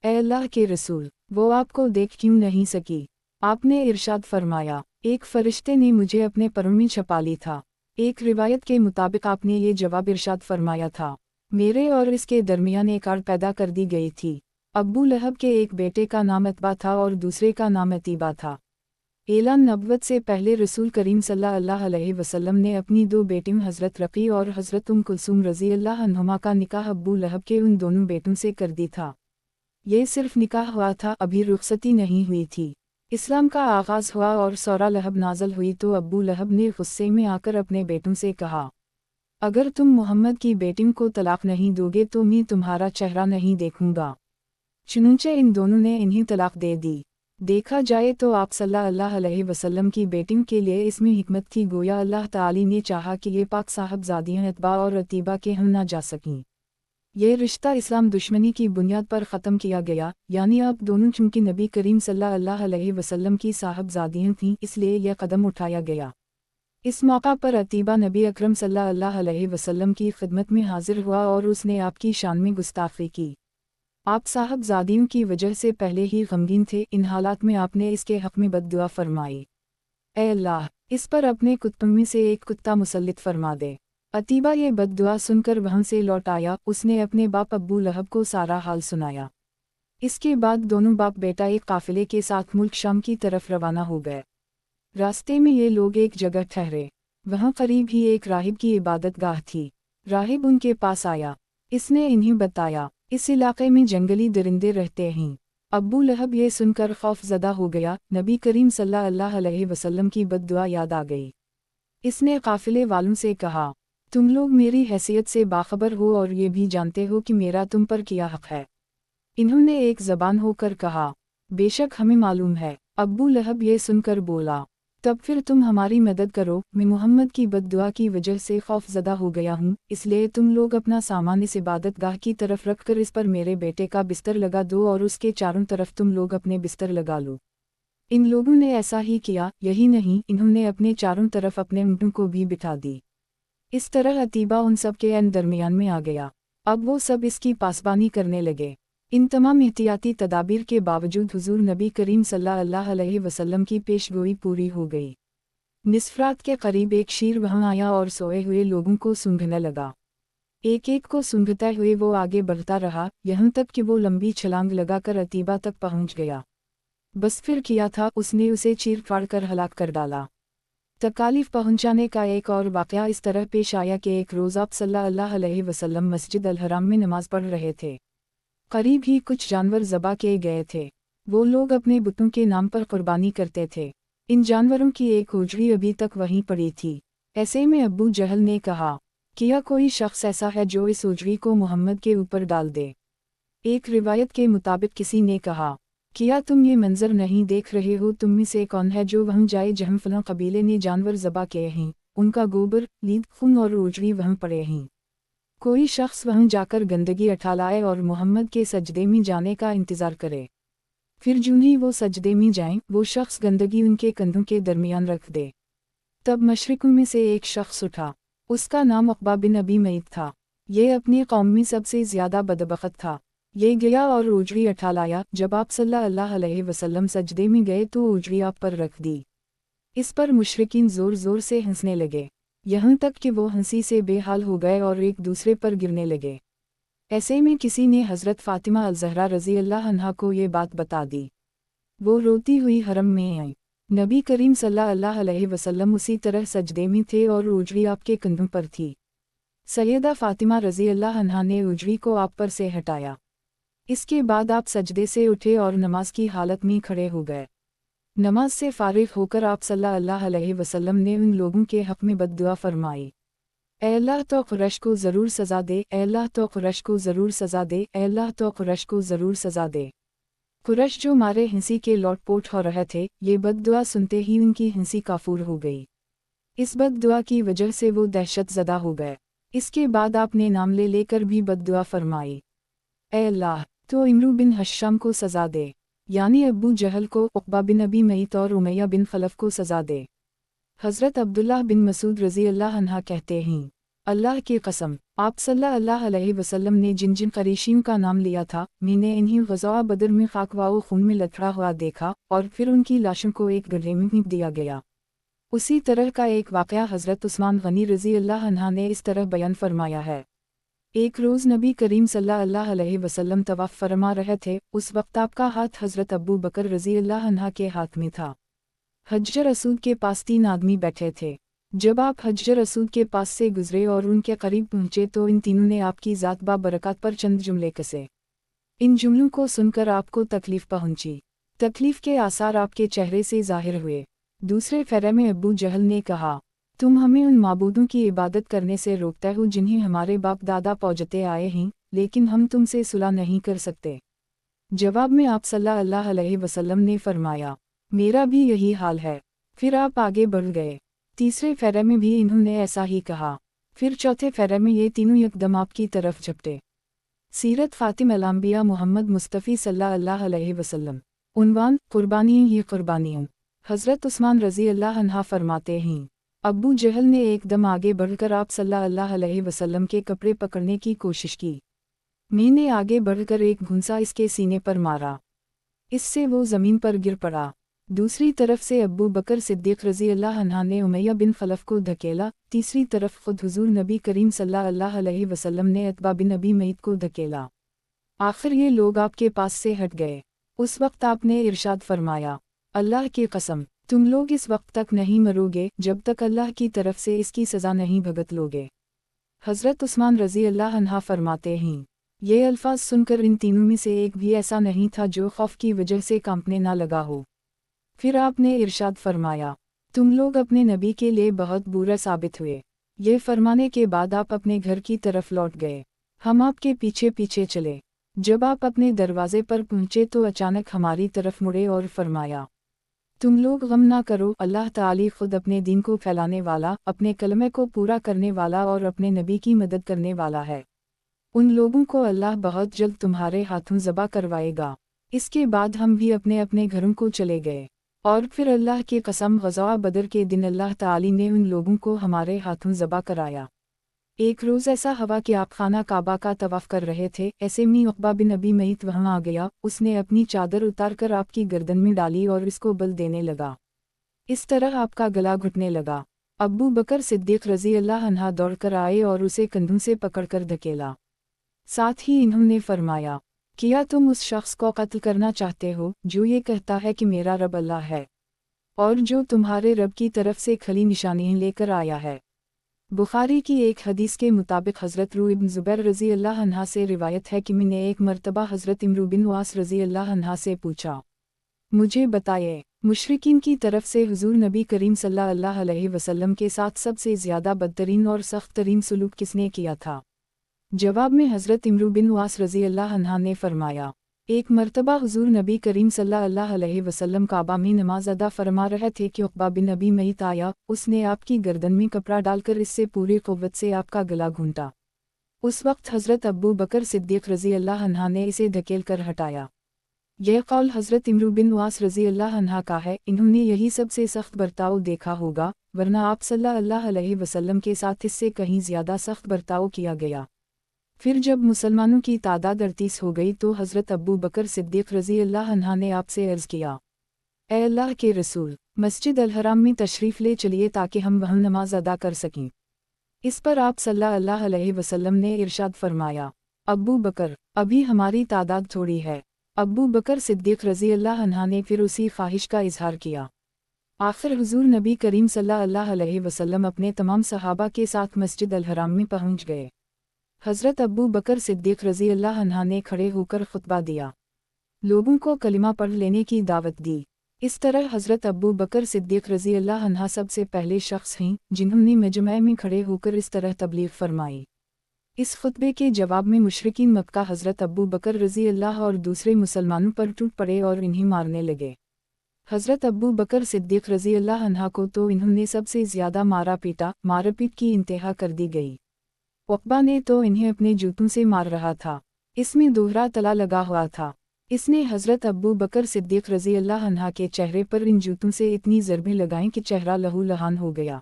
ए अल्लाह के रसूल, वो आपको देख क्यों नहीं सकी? आपने इरशाद फरमाया, एक फरिश्ते ने मुझे अपने परों में छपा ली था। एक रिवायत के मुताबिक आपने ये जवाब इरशाद फरमाया था, मेरे और इसके दरमियान एक आड़ पैदा कर दी गई थी। अबू लहब के एक बेटे का नाम अतबा था और दूसरे का नाम अतीबा था। ऐलान नबुव्वत से पहले रसूल करीम सल्लल्लाहु अलैहि वसल्लम ने अपनी दो बेटियों हज़रत रक़ी और हज़रत कुलसूम रज़ी अल्लाह अन्हुमा का निकाह अबू लहब के उन दोनों बेटों से कर दी था। ये सिर्फ निकाह हुआ था, अभी रुखसती नहीं हुई थी। इस्लाम का आगाज़ हुआ और सूरा लहब नाज़िल हुई तो अबू लहब ने गुस्से में आकर अपने बेटों से कहा, अगर तुम मोहम्मद की बेटियों को तलाक नहीं दोगे तो मैं तुम्हारा चेहरा नहीं देखूंगा। चुनंचे इन दोनों ने इन्हें तलाक दे दी। देखा जाए तो आप सल्लल्लाहु अलैहि वसल्लम की बेटियों के लिए इसमें हिकमत थी, गोया अल्लाह ताली ने चाहा कि ये पाक साहबजादियाँ अतबा और अतीबा के हम ना जा सकीं। ये रिश्ता इस्लाम दुश्मनी की बुनियाद पर ख़त्म किया गया, यानी अब दोनों चूँकि नबी करीम सल्लल्लाहु अलैहि वसल्लम की साहबजादियाँ थीं, इसलिए यह कदम उठाया गया। इस मौका पर अतीबा नबी अकरम सल्लल्लाहु अलैहि वसल्लम की खिदमत में हाजिर हुआ और उसने आपकी शान में गुस्ताखी की। आप साहबजादियों की वजह से पहले ही गमगीन थे, इन हालात में आपने इसके हक़ में बद्दुआ फरमाई, ए अल्लाह, इस पर अपने कुत्तों में से एक कुत्ता मुसल्लित फरमा दे। अतीबा ये बद्दुआ सुनकर वहाँ से लौट आया, उसने अपने बाप अबू लहब को सारा हाल सुनाया। इसके बाद दोनों बाप बेटा एक काफ़िले के साथ मुल्क शाम की तरफ रवाना हो गए। रास्ते में ये लोग एक जगह ठहरे, वहाँ करीब ही एक राहिब की इबादत गाह थी। राहिब उनके पास आया, इसने इन्हें बताया, इस इलाके में जंगली दरिंदे रहते हैं। अबू लहब ये सुनकर खौफज़दा हो गया, नबी करीम सल्लल्लाहु अलैहि वसल्लम की बद्दुआ याद आ गई। इसने काफ़िले वालों से कहा, तुम लोग मेरी हैसियत से बाखबर हो और ये भी जानते हो कि मेरा तुम पर क्या हक़ है। इन्होंने एक ज़बान होकर कहा, बेशक हमें मालूम है। अबू लहब ये सुनकर बोला, तब फिर तुम हमारी मदद करो, मैं मोहम्मद की बद्दुआ की वजह से खौफज़दा हो गया हूँ, इसलिए तुम लोग अपना सामान इस इबादत गाह की तरफ रख कर इस पर मेरे बेटे का बिस्तर लगा दो और उसके चारों तरफ तुम लोग अपने बिस्तर लगा लो। इन लोगों ने ऐसा ही किया, यही नहीं, इन्होंने अपने चारों तरफ अपने ऊँटों को भी बिठा दी। इस तरह अतीबा उन सब के दरमियान में आ गया। अब वो सब इसकी पासबानी करने लगे। इन तमाम एहतियाती तदाबीर के बावजूद हुजूर नबी करीम सल्लल्लाहु अलैहि वसल्लम की पेशगोई पूरी हो गई। निस्फ रात के करीब एक शेर वहां आया और सोए हुए लोगों को सूंघने लगा। एक एक को सूंघते हुए वो आगे बढ़ता रहा, यहाँ तक कि वो लंबी छलांग लगाकर अतीबा तक पहुंच गया। बस फिर किया था, उसने उसे चीर फाड़ कर हलाक कर डाला। तकालीफ पहुंचाने का एक और वाक़या इस तरह पेश आया कि एक रोज़ आप सल्लल्लाहु अलैहि वसल्लम मस्जिद अल हराम में नमाज पढ़ रहे थे। करीब ही कुछ जानवर ज़बा किए गए थे। वो लोग अपने बुतों के नाम पर कुर्बानी करते थे। इन जानवरों की एक ओजड़ी अभी तक वहीं पड़ी थी। ऐसे में अब्बू जहल ने कहा, क्या कोई शख्स ऐसा है जो इस ओजड़ी को मोहम्मद के ऊपर डाल दे? एक रिवायत के मुताबिक किसी ने कहा, क्या तुम ये मंजर नहीं देख रहे हो? तुम में से कौन है जो वहाँ जाए जहाँ फलां कबीले ने जानवर ज़बा किए हैं, उनका गोबर, लीद, खून और ओजड़ी वहाँ पड़े हैं। कोई शख्स वहाँ जाकर गंदगी उठा लाए और मोहम्मद के सजदे में जाने का इंतज़ार करे। फिर जूं ही वो सजदे में जाएं, वो शख्स गंदगी उनके कंधों के दरमियान रख दे। तब मशरिकों में से एक शख्स उठा। उसका नाम उक़बा बिन अबी मईत था। ये अपनी कौम में सबसे ज़्यादा बदबख्त था। ये गया और ओजड़ी उठा लाया। जब आप सल्लल्लाहु अलैहि वसल्लम सजदे में गए तो ओजड़ी आप पर रख दी। इस पर मुशरिकीन ज़ोर ज़ोर से हंसने लगे, यहाँ तक कि वो हंसी से बेहाल हो गए और एक दूसरे पर गिरने लगे। ऐसे में किसी ने हज़रत फ़ातिमा अल-ज़हरा रज़ी अल्लाह अन्हा को ये बात बता दी। वो रोती हुई हरम में आई। नबी करीम सल्लल्लाहु अलैहि वसल्लम उसी तरह सजदे में थे और ओजड़ी आपके कंधों पर थी। सैयदा फ़ातिमा रज़ी अल्लाह अन्हा ने ओजड़ी को आप पर से हटाया। इसके बाद आप सजदे से उठे और नमाज की हालत में खड़े हो गए। नमाज से फारिग होकर आप सल्लल्लाहु अलैहि वसल्लम ने उन लोगों के हक़ में बद्दुआ फरमाई, ऐ अल्लाह तो कुरैश को ज़रूर सज़ा दे, ऐ अल्लाह तो कुरैश को ज़रूर सज़ा दे, ऐ अल्लाह तो कुरैश को ज़रूर सज़ा दे। कुरैश जो मारे हंसी के लौटपोट हो रहे थे, ये बद्दुआ सुनते ही उनकी हंसी काफूर हो गई। इस बद्दुआ की वजह से वो दहशत ज़दा हो गए। इसके बाद आपने नाम ले लेकर भी बद्दुआ फरमाई, ऐ अल्लाह तो इमरू बिन हश्शाम को सज़ा दे, यानी अब्बू जहल को, उक़बा बिन अबी मईत और उमैया बिन खलफ को सज़ा दे। हज़रत अब्दुल्लाह बिन मसूद रज़ी अल्लाह अन्हा कहते हैं, अल्लाह की कसम, आप सल्लल्लाहु अलैहि वसल्लम ने जिन जिन क़ुरैशियों का नाम लिया था, मैंने इन्हीं ग़ज़वा बदर में खाकवाओ खून में लथड़ा हुआ देखा और फिर उनकी लाशों को एक गड्ढे में फेंक दिया गया। उसी तरह का एक वाक़या हज़रत उस्मान गनी रज़ी अल्लाह अन्हा ने इस तरह बयान फरमाया है। एक रोज़ नबी करीम सल्लल्लाहु अलैहि वसल्लम तवाफ़ फरमा रहे थे। उस वक्त आपका हाथ हज़रत अबू बकर रज़ी अल्लाह अन्हा के हाथ में था। हजर असूद के पास 3 आदमी बैठे थे। जब आप हजर असूद के पास से गुजरे और उनके करीब पहुँचे तो इन तीनों ने आपकी ज़ात बा बरकत पर चंद जुमले कसे। इन जुमलों को सुनकर आपको तकलीफ़ पहुँची। तकलीफ़ के आसार आपके चेहरे से ज़ाहिर हुए। दूसरे फेरे में अबू जहल ने कहा, तुम हमें उन माबूदों की इबादत करने से रोकते हो जिन्हें हमारे बाप दादा पूजते आए हैं, लेकिन हम तुमसे सुलह नहीं कर सकते। जवाब में आप सल्लल्लाहु अलैहि वसल्लम ने फरमाया, मेरा भी यही हाल है। फिर आप आगे बढ़ गए। तीसरे फेरे में भी इन्होंने ऐसा ही कहा। फिर चौथे फेरे में ये तीनों यकदम आपकी तरफ झपटे। सीरत फ़ातिमा अल-अंबिया मोहम्मद मुस्तफ़ी सल्लल्लाहु अलैहि वसल्लम। उन्वान, कुर्बानियाँ ही कुर्बानियाँ। हज़रत उस्मान रज़ी अल्लाह अन्हा फरमाते हैं, अब्बू जहल ने एकदम आगे बढ़कर आप सल्लल्लाहु अलैहि वसल्लम के कपड़े पकड़ने की कोशिश की। मैंने आगे बढ़कर एक घुंसा इसके सीने पर मारा। इससे वो ज़मीन पर गिर पड़ा। दूसरी तरफ से अब्बू बकर सिद्दीक़ रज़ी अल्लाह अन्हा ने उमैया बिन खलफ को धकेला। तीसरी तरफ खुद हुज़ूर नबी करीम सल्लल्लाहु अलैहि वसल्लम ने उक़बा बिन अबी मईत को धकेला। आखिर ये लोग आपके पास से हट गए। उस वक्त आपने इरशाद फरमाया, अल्लाह की कसम, तुम लोग इस वक्त तक नहीं मरोगे जब तक अल्लाह की तरफ से इसकी सज़ा नहीं भुगत लोगे। हज़रत उस्मान रज़ी अल्लाह अन्हा फरमाते हैं, ये अल्फाज सुनकर इन तीनों में से एक भी ऐसा नहीं था जो खौफ की वजह से कांपने ना लगा हो। फिर आपने इरशाद फरमाया, तुम लोग अपने नबी के लिए बहुत बुरा साबित हुए। ये फरमाने के बाद आप अपने घर की तरफ लौट गए। हम आपके पीछे पीछे चले। जब आप अपने दरवाजे पर पहुँचे तो अचानक हमारी तरफ मुड़े और फरमाया, तुम लोग गम ना करो, अल्लाह ताली खुद अपने दीन को फैलाने वाला, अपने कलमे को पूरा करने वाला और अपने नबी की मदद करने वाला है। उन लोगों को अल्लाह बहुत जल्द तुम्हारे हाथों ज़बा करवाएगा। इसके बाद हम भी अपने अपने घरों को चले गए। और फिर अल्लाह की कसम, ग़ज़वा बदर के दिन अल्लाह ताली ने उन लोगों को हमारे हाथों ज़बा कराया। ایک روز ایسا ہوا کہ آپ خانہ کعبہ کا طواف کر رہے تھے، ایسے میں عقبہ بن ابی معیط وہاں آ گیا۔ اس نے اپنی چادر اتار کر آپ کی گردن میں ڈالی اور اس کو بل دینے لگا۔ اس طرح آپ کا گلا گھٹنے لگا۔ ابو بکر صدیق رضی اللہ عنہ دوڑ کر آئے اور اسے کندھوں سے پکڑ کر دھکیلا۔ ساتھ ہی انہوں نے فرمایا، کیا تم اس شخص کو قتل کرنا چاہتے ہو جو یہ کہتا ہے کہ میرا رب اللہ ہے، اور جو تمہارے رب کی طرف سے کھلی نشانیاں لے کر آیا ہے؟ بخاری کی ایک حدیث کے مطابق حضرت رو ابن زبیر رضی اللہ عنہ سے روایت ہے کہ میں نے ایک مرتبہ حضرت عمرو بن عاص رضی اللہ عنہ سے پوچھا، مجھے بتائیے، مشرکین کی طرف سے حضور نبی کریم صلی اللہ علیہ وسلم کے ساتھ سب سے زیادہ بدترین اور سخت ترین سلوک کس نے کیا تھا؟ جواب میں حضرت عمرو بن عاص رضی اللہ عنہ نے فرمایا، ایک مرتبہ حضور نبی کریم صلی اللہ علیہ وسلم کعبہ میں نماز ادا فرما رہے تھے کہ عقبہ بن ابی معیط آیا۔ اس نے آپ کی گردن میں کپڑا ڈال کر اس سے پوری قوت سے آپ کا گلا گھونٹا۔ اس وقت حضرت ابو بکر صدیق رضی اللہ عنہ نے اسے دھکیل کر ہٹایا۔ یہ قول حضرت عمرو بن عاص رضی اللہ عنہ کا ہے۔ انہوں نے یہی سب سے سخت برتاؤ دیکھا ہوگا، ورنہ آپ صلی اللہ علیہ وسلم کے ساتھ اس سے کہیں زیادہ سخت برتاؤ کیا گیا۔ پھر جب مسلمانوں کی تعداد 38 ہو گئی تو حضرت ابو بکر صدیق رضی اللہ عنہ نے آپ سے عرض کیا، اے اللہ کے رسول، مسجد الحرام میں تشریف لے چلیے تاکہ ہم وہاں نماز ادا کر سکیں۔ اس پر آپ صلی اللہ علیہ وسلم نے ارشاد فرمایا، ابو بکر، ابھی ہماری تعداد تھوڑی ہے۔ ابو بکر صدیق رضی اللہ عنہ نے پھر اسی خواہش کا اظہار کیا۔ آخر حضور نبی کریم صلی اللہ علیہ وسلم اپنے تمام صحابہ کے ساتھ مسجد الحرام میں پہنچ گئے۔ حضرت ابو بکر صدیق رضی اللہ عنہ نے کھڑے ہو کر خطبہ دیا، لوگوں کو کلمہ پڑھ لینے کی دعوت دی۔ اس طرح حضرت ابو بکر صدیق رضی اللہ عنہ سب سے پہلے شخص ہیں جنہوں نے مجمع میں کھڑے ہو کر اس طرح تبلیغ فرمائی۔ اس خطبے کے جواب میں مشرکین مکہ حضرت ابو بکر رضی اللہ اور دوسرے مسلمانوں پر ٹوٹ پڑے اور انہیں مارنے لگے۔ حضرت ابو بکر صدیق رضی اللہ عنہ کو تو انہوں نے سب سے زیادہ مارا پیٹا، مار پیٹ کی انتہا کر دی گئی۔ عقبہ نے تو انہیں اپنے جوتوں سے مار رہا تھا، اس میں دوہرا تلا لگا ہوا تھا۔ اس نے حضرت ابو بکر صدیق رضی اللہ عنہ کے چہرے پر ان جوتوں سے اتنی ضربیں لگائیں کہ چہرہ لہو لہان ہو گیا۔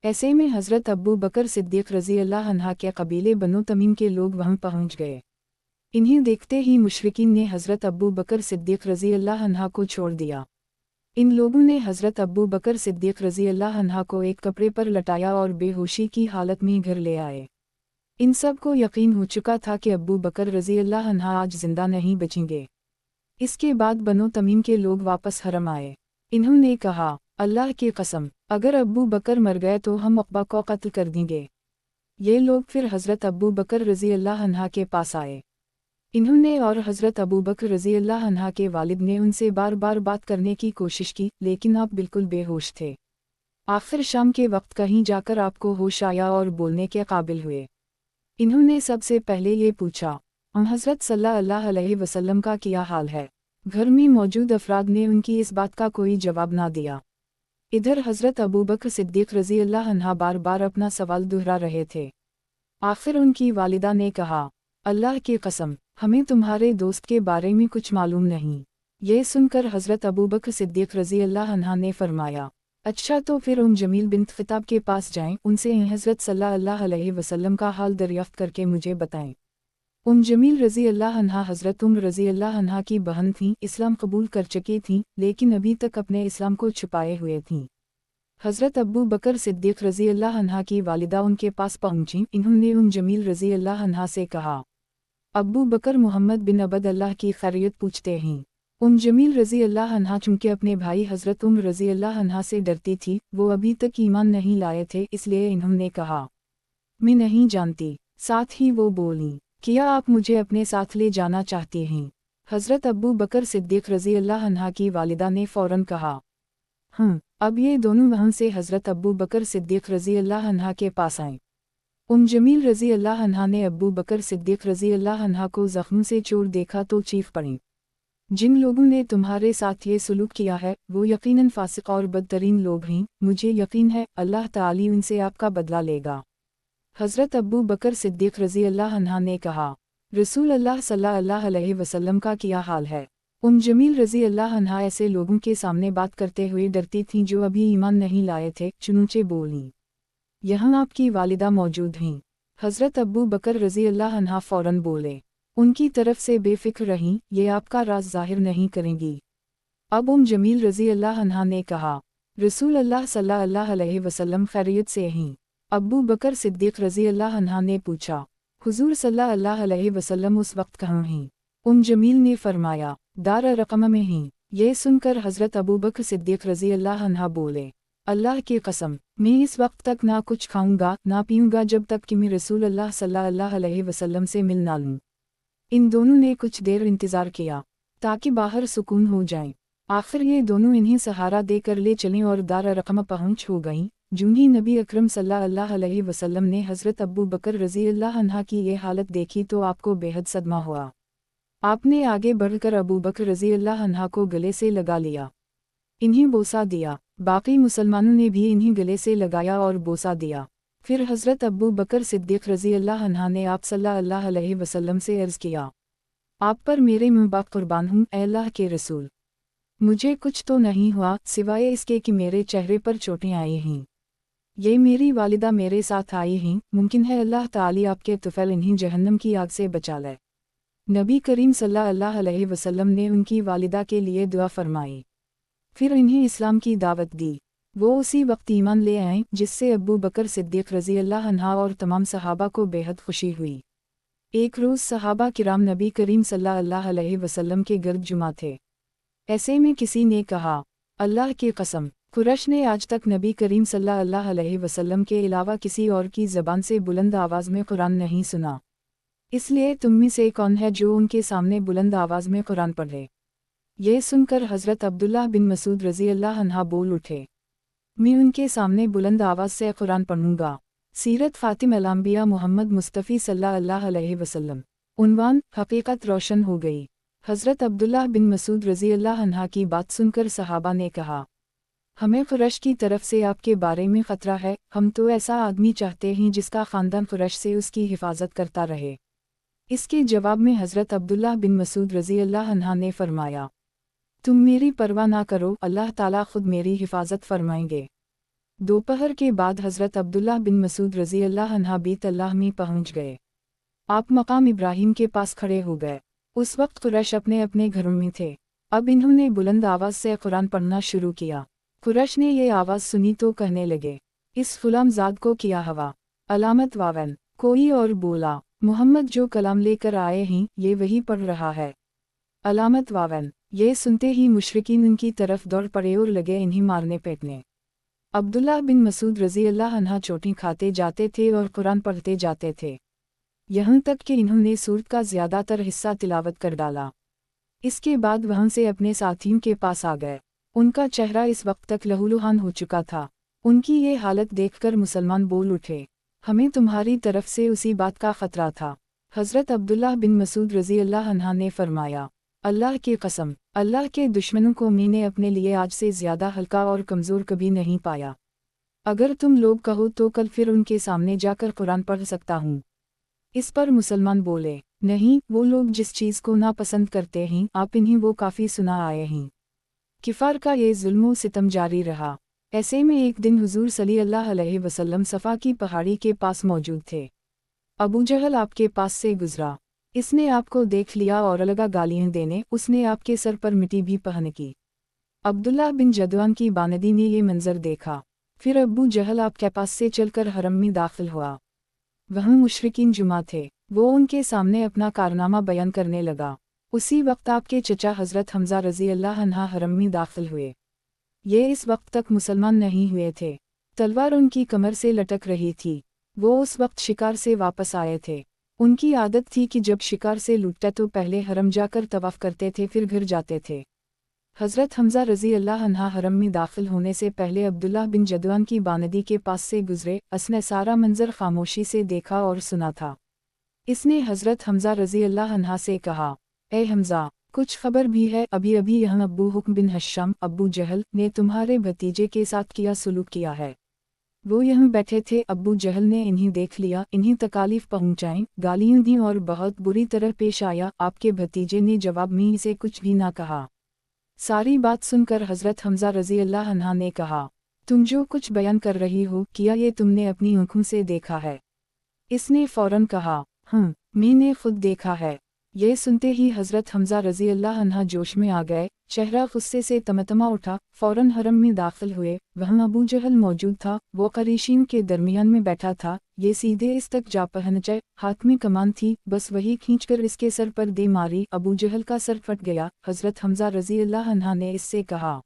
ایسے میں حضرت ابو بکر صدیق رضی اللہ عنہ کے قبیلے بنو تمیم کے لوگ وہاں پہنچ گئے۔ انہیں دیکھتے ہی مشرکین نے حضرت ابو بکر صدیق رضی اللہ عنہ کو چھوڑ دیا۔ ان لوگوں نے حضرت ابو بکر صدیق رضی اللہ عنہ کو ایک کپڑے پر لٹایا اور بے ہوشی کی حالت میں گھر لے آئے۔ ان سب کو یقین ہو چکا تھا کہ ابو بکر رضی اللہ عنہ آج زندہ نہیں بچیں گے۔ اس کے بعد بنو تمیم کے لوگ واپس حرم آئے۔ انہوں نے کہا، اللہ کی قسم، اگر ابو بکر مر گئے تو ہم عقبہ کو قتل کر دیں گے۔ یہ لوگ پھر حضرت ابو بکر رضی اللہ عنہ کے پاس آئے۔ انہوں نے اور حضرت ابو بکر رضی اللہ عنہ کے والد نے ان سے بار بار بات کرنے کی کوشش کی، لیکن آپ بالکل بے ہوش تھے۔ آخر شام کے وقت کہیں جا کر آپ کو ہوش آیا اور بولنے کے قابل ہوئے۔ انہوں نے سب سے پہلے یہ پوچھا، حضرت صلی اللہ علیہ وسلم کا کیا حال ہے؟ گھر میں موجود افراد نے ان کی اس بات کا کوئی جواب نہ دیا۔ ادھر حضرت ابو بکر صدیق رضی اللہ عنہ بار بار اپنا سوال دہرا رہے تھے۔ آخر ان کی والدہ نے کہا، اللہ کی قسم، ہمیں تمہارے دوست کے بارے میں کچھ معلوم نہیں۔ یہ سن کر حضرت ابو بکر صدیق رضی اللہ عنہ نے فرمایا، اچھا تو پھر جمیل بنت خطاب کے پاس جائیں، ان سے حضرت صلی اللہ علیہ وسلم کا حال دریافت کر کے مجھے بتائیں۔ جمیل رضی اللہ عنہ حضرت رضی اللہ عنہ کی بہن تھیں، اسلام قبول کر چکی تھیں، لیکن ابھی تک اپنے اسلام کو چھپائے ہوئے تھیں۔ حضرت ابو بکر صدیق رضی اللہ عنہ کی والدہ ان کے پاس پہنچیں۔ انہوں نے جمیل رضی اللہ عنہ سے کہا، ابو بکر محمد بن عبد اللہ کی خیریت پوچھتے ہیں۔ جمیل رضی اللہ عنہ چونکہ اپنے بھائی حضرت رضی اللہ عنہ سے ڈرتی تھی، وہ ابھی تک ایمان نہیں لائے تھے، اس لیے انہوں نے کہا، میں نہیں جانتی۔ ساتھ ہی وہ بولیں، کیا آپ مجھے اپنے ساتھ لے جانا چاہتے ہیں؟ حضرت ابو بکر صدیق رضی اللہ عنہ کی والدہ نے فوراً کہا، ہاں۔ اب یہ دونوں وہاں سے حضرت ابو بکر صدیق رضی اللہ عنہ کے پاس آئیں۔ جمیل رضی اللہ عنہ نے ابو بکر صدیق رضی اللہ عنہ کو زخموں سے چور دیکھا تو چیخ پڑیں، جن لوگوں نے تمہارے ساتھ یہ سلوک کیا ہے وہ یقیناً فاسق اور بدترین لوگ ہیں، مجھے یقین ہے اللہ تعالی ان سے آپ کا بدلہ لے گا۔ حضرت ابو بکر صدیق رضی اللہ عنہ نے کہا، رسول اللہ صلی اللہ علیہ وسلم کا کیا حال ہے؟ جمیل رضی اللہ عنہ ایسے لوگوں کے سامنے بات کرتے ہوئے ڈرتی تھیں جو ابھی ایمان نہیں لائے تھے، چنانچہ بولیں، یہاں آپ کی والدہ موجود ہیں۔ हज़रत अब्बू बकर रज़ी अल्लाह अन्हा फ़ौरन बोले, उनकी तरफ से बेफ़िक्र रहीं, ये आपका राज ज़ाहिर नहीं करेंगी। अब जमील रज़ी अल्लाह अन्हा ने कहा, रसूल अल्लाह सल्लल्लाहु अलैहि वसल्लम खैरियत से हैं? अब्बू बकर सिद्दीक़ रज़ी अल्लाह अन्हा ने पूछा, हुज़ूर सल्लल्लाहु अलैहि वसल्लम उस वक्त कहाँ हैं? जमील ने फरमाया, दार रक़म में हैं। ये सुनकर हज़रत अबू बकर सिद्दीक़ रज़ी अल्लाह अन्हा बोले, अल्लाह की कसम, मैं इस वक्त तक ना कुछ खाऊंगा ना पीऊंगा जब तक कि मैं रसूल अल्लाह सल्लल्लाहु अलैहि वसल्लम से मिल ना लूं। इन दोनों ने कुछ देर इंतज़ार किया ताकि बाहर सुकून हो जाए। आखिर ये दोनों इन्हें सहारा देकर ले चलें और दार रक़म पहुँच हो गईं। जूं ही नबी अकरम सल्लल्लाहु अलैहि वसल्लम ने हज़रत अबू बकर रज़ी अल्लाह अन्हा की ये हालत देखी तो आपको बेहद सदमा हुआ। आपने आगे बढ़कर अबू बकर रज़ी अल्लाह अन्हा को गले से लगा लिया, इन्हें बोसा दिया। बाकी मुसलमानों ने भी इन्हें गले से लगाया और बोसा दिया। फिर हज़रत अबू बकर सिद्दीक़ रज़ी अल्लाह अन्हा ने आप सल्लल्लाहु अलैहि वसल्लम से अर्ज़ किया, आप पर मेरे मुँह बाप कुर्बान हूँ ऐ अल्लाह के रसूल। मुझे कुछ तो नहीं हुआ सिवाय इसके कि मेरे चेहरे पर चोटें आई हैं। ये मेरी वालिदा मेरे साथ आई हैं, मुमकिन है अल्लाह ताली आपके तुफ़ैल इन्हें जहन्नम की आग से बचा ले। नबी करीम सल्लल्लाहु अलैहि वसल्लम ने उनकी वालिदा के लिए दुआ फरमाई। फिर इन्हें इस्लाम की दावत दी। वो उसी वक्त ईमान ले आए जिससे अब्बू बकर सिद्दीक़ रज़ी अल्लाह अन्हा और तमाम सहाबा को बेहद खुशी हुई। एक रोज़ सहाबा किराम नबी करीम सल्लल्लाहु अलैहि वसल्लम के गर्द जुमा थे। ऐसे में किसी ने कहा, अल्लाह की कसम, कुरैश ने आज तक नबी करीम सल्लल्लाहु अलैहि वसल्लम के अलावा किसी और की ज़बान से बुलंद आवाज़ में कुरान नहीं सुना। इसलिए तुम में से कौन है जो उनके सामने बुलंद आवाज़ में कुरान पढ़े? ये सुनकर हज़रत अब्दुल्लाह बिन मसूद रज़ी अल्लाह अन्हा बोल उठे, मैं उनके सामने बुलंद आवाज़ से कुरान पढ़ूंगा। सीरत फ़ातिमा अल-अंबिया मोहम्मद मुस्तफ़ी सल्लल्लाहु अलैहि वसल्लम। उन्वान, हक़ीक़त रोशन हो गई। हज़रत अब्दुल्लाह बिन मसूद रज़ी अल्लाह अन्हा की बात सुनकर सहाबा ने कहा, हमें कुरैश की तरफ से आपके बारे में ख़तरा है, हम तो ऐसा आदमी चाहते हैं जिसका ख़ानदान कुरैश से उसकी हिफाजत करता रहे। इसके जवाब में हज़रत अब्दुल्लाह बिन मसूद रज़ी अल्लाह अन्हा ने फरमाया, तुम मेरी परवाह ना करो, अल्लाह ताला खुद मेरी हिफाजत फरमाएंगे। दोपहर के बाद हज़रत अब्दुल्लाह बिन मसूद रज़ी अल्लाह अन्हा बीत अल्लाह में पहुँच गए। आप मकाम इब्राहिम के पास खड़े हो गए। उस वक्त कुरैश अपने अपने घरों में थे। अब इन्होंने बुलंद आवाज़ से कुरान पढ़ना शुरू किया। कुरैश ने ये आवाज़ सुनी तो कहने लगे, इस ग़ुलामज़ाद को किया हवा। अलामत वावन। कोई और बोला, मोहम्मद जो कलाम लेकर आए हैं ये वही पढ़ रहा है। अलामत वावन। ये सुनते ही मुशरिकीन उनकी तरफ दौड़ पड़े और लगे इन्हें मारने पीटने। अब्दुल्लाह बिन मसूद रज़ी अल्लाह अन्हा चोटें खाते जाते थे और कुरान पढ़ते जाते थे, यहाँ तक कि इन्होंने सूरत का ज़्यादातर हिस्सा तिलावत कर डाला। इसके बाद वहाँ से अपने साथियों के पास आ गए। उनका चेहरा इस वक्त तक लहूलुहान हो चुका था। उनकी ये हालत देखकर मुसलमान बोल उठे, हमें तुम्हारी तरफ से उसी बात का ख़तरा था। हज़रत अब्दुल्लाह बिन मसूद रज़ी अल्लाह अन्हा ने फरमाया, अल्लाह की कसम, अल्लाह के दुश्मनों को मैंने अपने लिए आज से ज़्यादा हल्का और कमज़ोर कभी नहीं पाया। अगर तुम लोग कहो तो कल फिर उनके सामने जाकर कुरान पढ़ सकता हूँ। इस पर मुसलमान बोले, नहीं, वो लोग जिस चीज़ को नापसंद करते हैं आप इन्हें वो काफ़ी सुना आए हैं। किफ़ार का ये जुल्म सितम जारी रहा। ऐसे में एक दिन हुज़ूर सल्लल्लाहु अलैहि वसल्लम सफ़ा की पहाड़ी के पास मौजूद थे। अबू जहल आपके पास से गुज़रा। इसने आपको देख लिया और लगा गालियाँ देने, उसने आपके सर पर मिट्टी भी पहन की। अब्दुल्लाह बिन जदवान की बानदी ने ये मंज़र देखा। फिर अबू जहल आपके पास से चलकर हरम में दाखिल हुआ। वहाँ मुशरिकीन जुमा थे। वो उनके सामने अपना कारनामा बयान करने लगा। उसी वक्त आपके चचा हज़रत हमज़ा रज़ी अल्लाह अन्हा हरम में दाखिल हुए। ये इस वक्त तक मुसलमान नहीं हुए थे। तलवार उनकी कमर से लटक रही थी। वो उस वक्त शिकार से वापस आए थे। उनकी आदत थी कि जब शिकार से लुटते तो पहले हरम जाकर तवाफ़ करते थे फिर घर जाते थे। हज़रत हमज़ा रज़ी अल्लाह अन्हा हरम में दाखिल होने से पहले अब्दुल्लाह बिन जदवान की बानदी के पास से गुज़रे। उसने सारा मंज़र खामोशी से देखा और सुना था। इसने हज़रत हमज़ा रज़ी अल्लाह अन्हा से कहा, ए हमज़ा, कुछ खबर भी है? अभी अभी यहाँ अब्बू हुक्म बिन हश्शम अब्बू जहल ने तुम्हारे भतीजे के साथ किया सलूक किया है। वो यहाँ बैठे थे। अब्बू जहल ने इन्हें देख लिया, इन्हें तकालीफ पहुँचाई, गालियाँ दी और बहुत बुरी तरह पेश आया। आपके भतीजे ने जवाब में से कुछ भी ना कहा। सारी बात सुनकर हज़रत हमज़ा रज़ी अल्लाह अन्हा ने कहा, तुम जो कुछ बयान कर रही हो, किया ये तुमने अपनी आँखों से देखा है? इसने फौरन कहा, मैंने खुद देखा है। ये सुनते ही हज़रत हमज़ा रज़ी अल्लाह अन्हा जोश में आ गए, चेहरा गुस्से से तमतमा उठा, फौरन हरम में दाखिल हुए। वहाँ अबू जहल मौजूद था, वो क़रीशीन के दरमियान में बैठा था। ये सीधे इस तक जा पहुँचे, हाथ में कमान थी, बस वही खींचकर इसके सर पर दे मारी। अबू जहल का सर फट गया। हज़रत हमज़ा रज़ी अल्लाह अन्हा ने इससे कहा,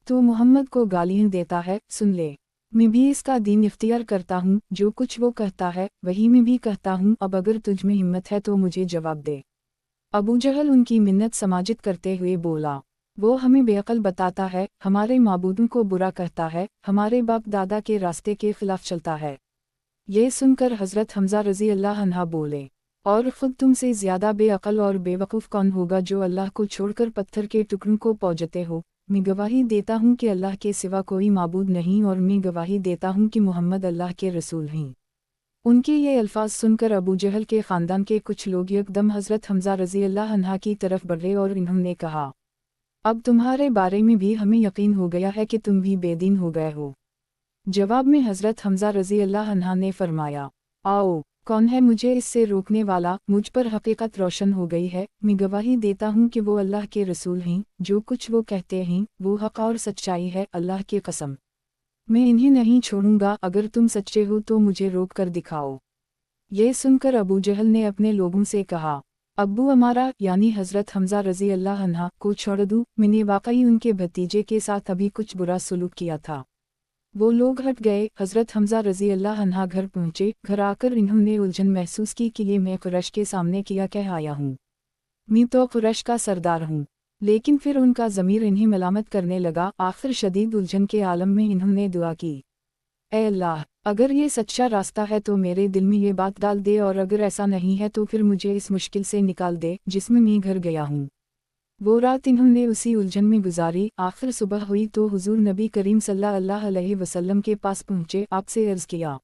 तो मोहम्मद को गालियाँ देता है, सुन ले, मैं भी इसका दीन इख्तियार करता हूँ, जो कुछ वो कहता है वही मैं भी कहता हूँ। अब अगर तुझ में हिम्मत है तो मुझे जवाब दे। अबू जहल उनकी मिन्नत समाजित करते हुए बोला, वो हमें बेअक्ल बताता है, हमारे माबूदों को बुरा कहता है, हमारे बाप दादा के रास्ते के खिलाफ चलता है। ये सुनकर हज़रत हमज़ा रज़ी अल्लाह अन्हा बोले, और ख़ुद तुमसे ज़्यादा बेअक्ल और बेवकूफ़ कौन होगा जो अल्लाह को छोड़कर पत्थर के टुकड़ों को पूजते हो। मैं गवाही देता हूँ कि अल्लाह के सिवा कोई माबूद नहीं, और मैं गवाही देता हूँ कि मोहम्मद अल्लाह के रसूल हैं। उनके ये अल्फाज सुनकर अबू जहल के ख़ानदान के कुछ लोग यकदम हज़रत हमज़ा रज़ी अल्लाह अन्हा की तरफ बढ़े और इन्होंने कहा, अब तुम्हारे बारे में भी हमें यकीन हो गया है कि तुम भी बेदीन हो गए हो। जवाब में हज़रत हमज़ा रज़ी अल्लाह अन्हा ने फरमाया, आओ, कौन है मुझे इससे रोकने वाला, मुझ पर हकीकत रोशन हो गई है। मैं गवाही देता हूँ कि वो अल्लाह के रसूल हैं, जो कुछ वो कहते हैं वो हक़ और सच्चाई है। अल्लाह की कसम, मैं इन्हें नहीं छोड़ूंगा, अगर तुम सच्चे हो तो मुझे रोक कर दिखाओ। ये सुनकर अबू जहल ने अपने लोगों से कहा, अब्बू अमारा यानी हज़रत हमज़ा रज़ी अल्लाह अन्हा को छोड़ दूँ, मैंने वाकई उनके भतीजे के साथ अभी कुछ बुरा सलूक किया था। वो लोग हट गए। हज़रत हमज़ा रज़ी अल्लाह अन्हा घर पहुँचे। घर आकर इन्होंने उलझन महसूस की कि ये मैं कुरैश के सामने किया कह आया हूँ, मैं तो कुरैश का सरदार हूँ। लेकिन फिर उनका ज़मीर इन्हें मलामत करने लगा। आखिर शदीद उलझन के आलम में इन्होंने दुआ की, ऐ अल्लाह, अगर ये सच्चा रास्ता है तो मेरे दिल में ये बात डाल दे, और अगर ऐसा नहीं है तो फिर मुझे इस मुश्किल से निकाल दे जिसमें मैं घर गया हूँ। वो रात इन्होंने उसी उलझन में गुजारी। आखिर सुबह हुई तो हुजूर नबी करीम सल्लल्लाहु अलैहि वसल्लम के पास पहुँचे। आपसे अर्ज़ किया,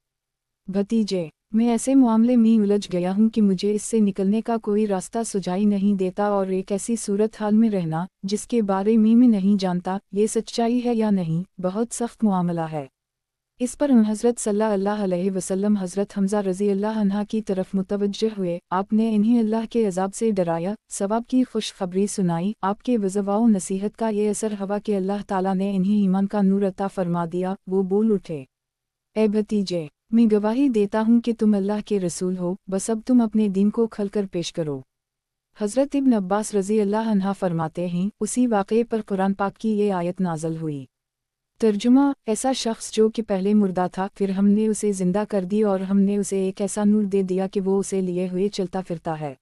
भतीजे, मैं ऐसे मामले में उलझ गया हूँ कि मुझे इससे निकलने का कोई रास्ता सुझाई नहीं देता, और एक ऐसी सूरत हाल में रहना जिसके बारे में मैं नहीं जानता ये सच्चाई है या नहीं, बहुत सख्त मामला है। इस पर हज़रत सल्लल्लाहु अलैहि वसल्लम हज़रत हमज़ा रज़ी अल्लाह अन्हा की तरफ मुतवज्जह हुए। आपने इन्हें अल्लाह के अज़ाब से डराया, सवाब की खुशखबरी सुनाई। आपके वज़वाओ नसीहत का ये असर हवा कि अल्लाह ताला ने इन्हें ईमान का नूर अता फरमा दिया। वो बोल उठे, ए भतीजे, मैं गवाही देता हूँ कि तुम अल्लाह के रसूल हो, बस अब तुम अपने दीन को खलकर पेश करो। हज़रत इब्न अब्बास रज़ी अल्लाह अन्हा फरमाते हैं, उसी वाक़ये पर कुरान पाक की ये आयत नाज़िल हुई। तर्जुमा, ऐसा शख्स जो कि पहले मुर्दा था, फिर हमने उसे ज़िंदा कर दी और हमने उसे एक ऐसा नूर दे दिया कि वो उसे लिए हुए चलता फिरता है।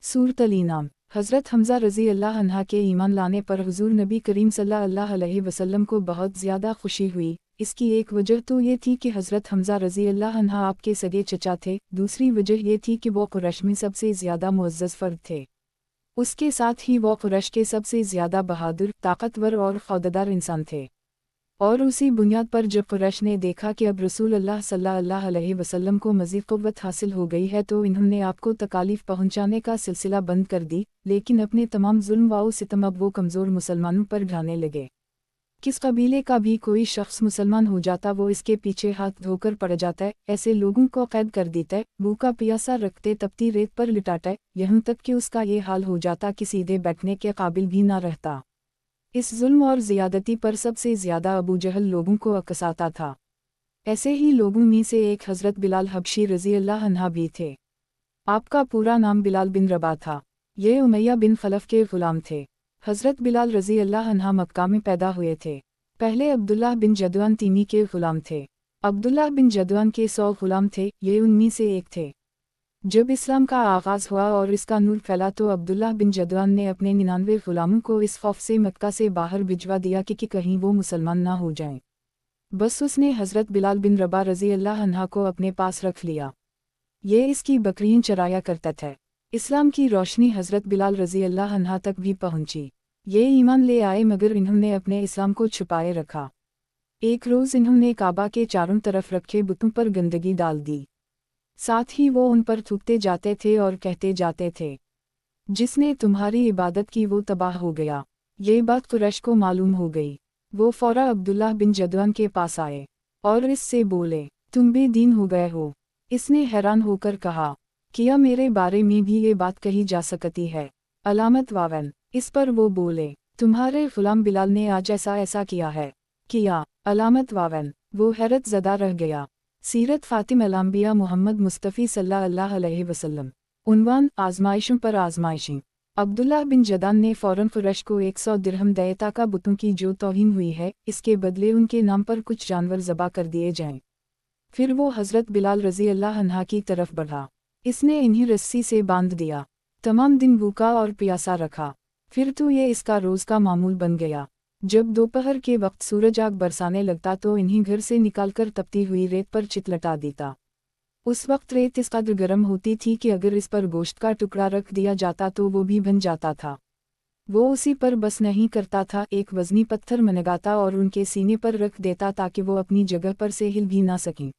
सूरत अल-इनाम। हज़रत हमज़ा रज़ी अल्लाह अन्हा के ईमान लाने पर हुज़ूर नबी करीम सल्लल्लाहु अलैहि वसल्लम को बहुत ज़्यादा खुशी हुई। इसकी एक वजह तो ये थी कि हज़रत हमज़ा रज़ी अल्लाह अन्हा आपके सगे चचा थे, दूसरी वजह ये थी कि वो कुरैश में सबसे ज़्यादा मुअज़्ज़ज़ फ़र्द थे। उसके साथ ही वो कुरैश के सबसे ज़्यादा बहादुर, ताकतवर और ख़ौददार इंसान थे। और उसी बुनियाद पर जब कुरैश ने देखा कि अब रसूल अल्लाह सल्लल्लाहु अलैहि वसल्लम को मज़ीद क़ुव्वत हासिल हो गई है तो इन्होंने आपको तकालीफ पहुंचाने का सिलसिला बंद कर दी, लेकिन अपने तमाम जुल्म व सितम अब वो कमज़ोर मुसलमानों पर ढाने लगे। किस कबीले का भी कोई शख्स मुसलमान हो जाता वो इसके पीछे हाथ धोकर पड़ जाता है, ऐसे लोगों को कैद कर देता है, भूखा प्यासा रखते तपती रेत पर लिटाता है, यहाँ तक कि उसका ये हाल हो जाता कि सीधे बैठने के काबिल भी ना रहता। इस जुल्म और ज़ियादती पर सबसे ज़्यादा अबू जहल लोगों को अकसाता था। ऐसे ही लोगों में से एक हज़रत बिलाल हबशी रज़ी अल्लाह अन्हा भी थे। आपका पूरा नाम बिलाल बिन रबा था। ये उमैया बिन खलफ के ग़ुलाम थे। हज़रत बिलाल रज़ी अल्लाह अन्हा मक्का में पैदा हुए थे। पहले अब्दुल्लाह बिन जदवान तीमी के ग़ुलाम थे। अब्दुल्लाह बिन जदवान के 100 ग़ुलाम थे, ये उनमें से एक थे। जब इस्लाम का आगाज़ हुआ और इसका नूर फैला तो अब्दुल्लाह बिन जदवान ने अपने 99 ग़ुलामों को इस खौफ से मक्का से बाहर भिजवा दिया कि कहीं वो मुसलमान ना हो जाएं। बस उसने हज़रत बिलाल बिन रबा रज़ी अल्लाह अन्हा को अपने पास रख लिया। ये इसकी बकरियां चराया करता था। इस्लाम की रोशनी हज़रत बिलाल रज़ी अल्लाह अन्हा तक भी पहुंची। ये ईमान ले आए मगर इन्होंने अपने इस्लाम को छुपाए रखा। एक रोज़ इन्होंने काबा के चारों तरफ रखे बुतों पर गंदगी डाल दी। साथ ही वो उन पर थूकते जाते थे और कहते जाते थे, जिसने तुम्हारी इबादत की वो तबाह हो गया। ये बात कुरैश को मालूम हो गई। वो फ़ौरा अब्दुल्लाह बिन जदवान के पास आए और इससे बोले, तुम बेदीन हो गए हो। اس نے حیران ہو کر کہا، کیا میرے بارے میں بھی یہ بات کہی جا سکتی ہے؟ علامت واون۔ اس پر وہ بولے، تمہارے غلام بلال نے آج ایسا ایسا کیا ہے۔ کیا؟ علامت واون۔ وہ حیرت زدہ رہ گیا۔ سیرت خاتم الانبیاء محمد مصطفی صلی اللہ علیہ وسلم۔ عنوان: آزمائشوں پر آزمائشیں۔ عبداللہ بن جدعان نے فوراً قریش کو 100 درہم دے تاکہ بتوں کی جو توہین ہوئی ہے اس کے بدلے ان کے نام پر کچھ جانور ذبح کر دیے جائیں۔ پھر وہ حضرت بلال رضی اللہ عنہ کی طرف بڑھا۔ اس نے انہیں رسی سے باندھ دیا، تمام دن بھوکا اور پیاسا رکھا، پھر تو یہ اس کا روز کا معمول بن گیا۔ جب دوپہر کے وقت سورج آگ برسانے لگتا تو انہیں گھر سے نکال کر تپتی ہوئی ریت پر چتلٹا دیتا۔ اس وقت ریت اس قدر گرم ہوتی تھی کہ اگر اس پر گوشت کا ٹکڑا رکھ دیا جاتا تو وہ بھی بن جاتا تھا۔ وہ اسی پر بس نہیں کرتا تھا، ایک وزنی پتھر منگاتا اور ان کے سینے پر رکھ دیتا تاکہ وہ اپنی جگہ پر سے ہل بھی نہ سکیں۔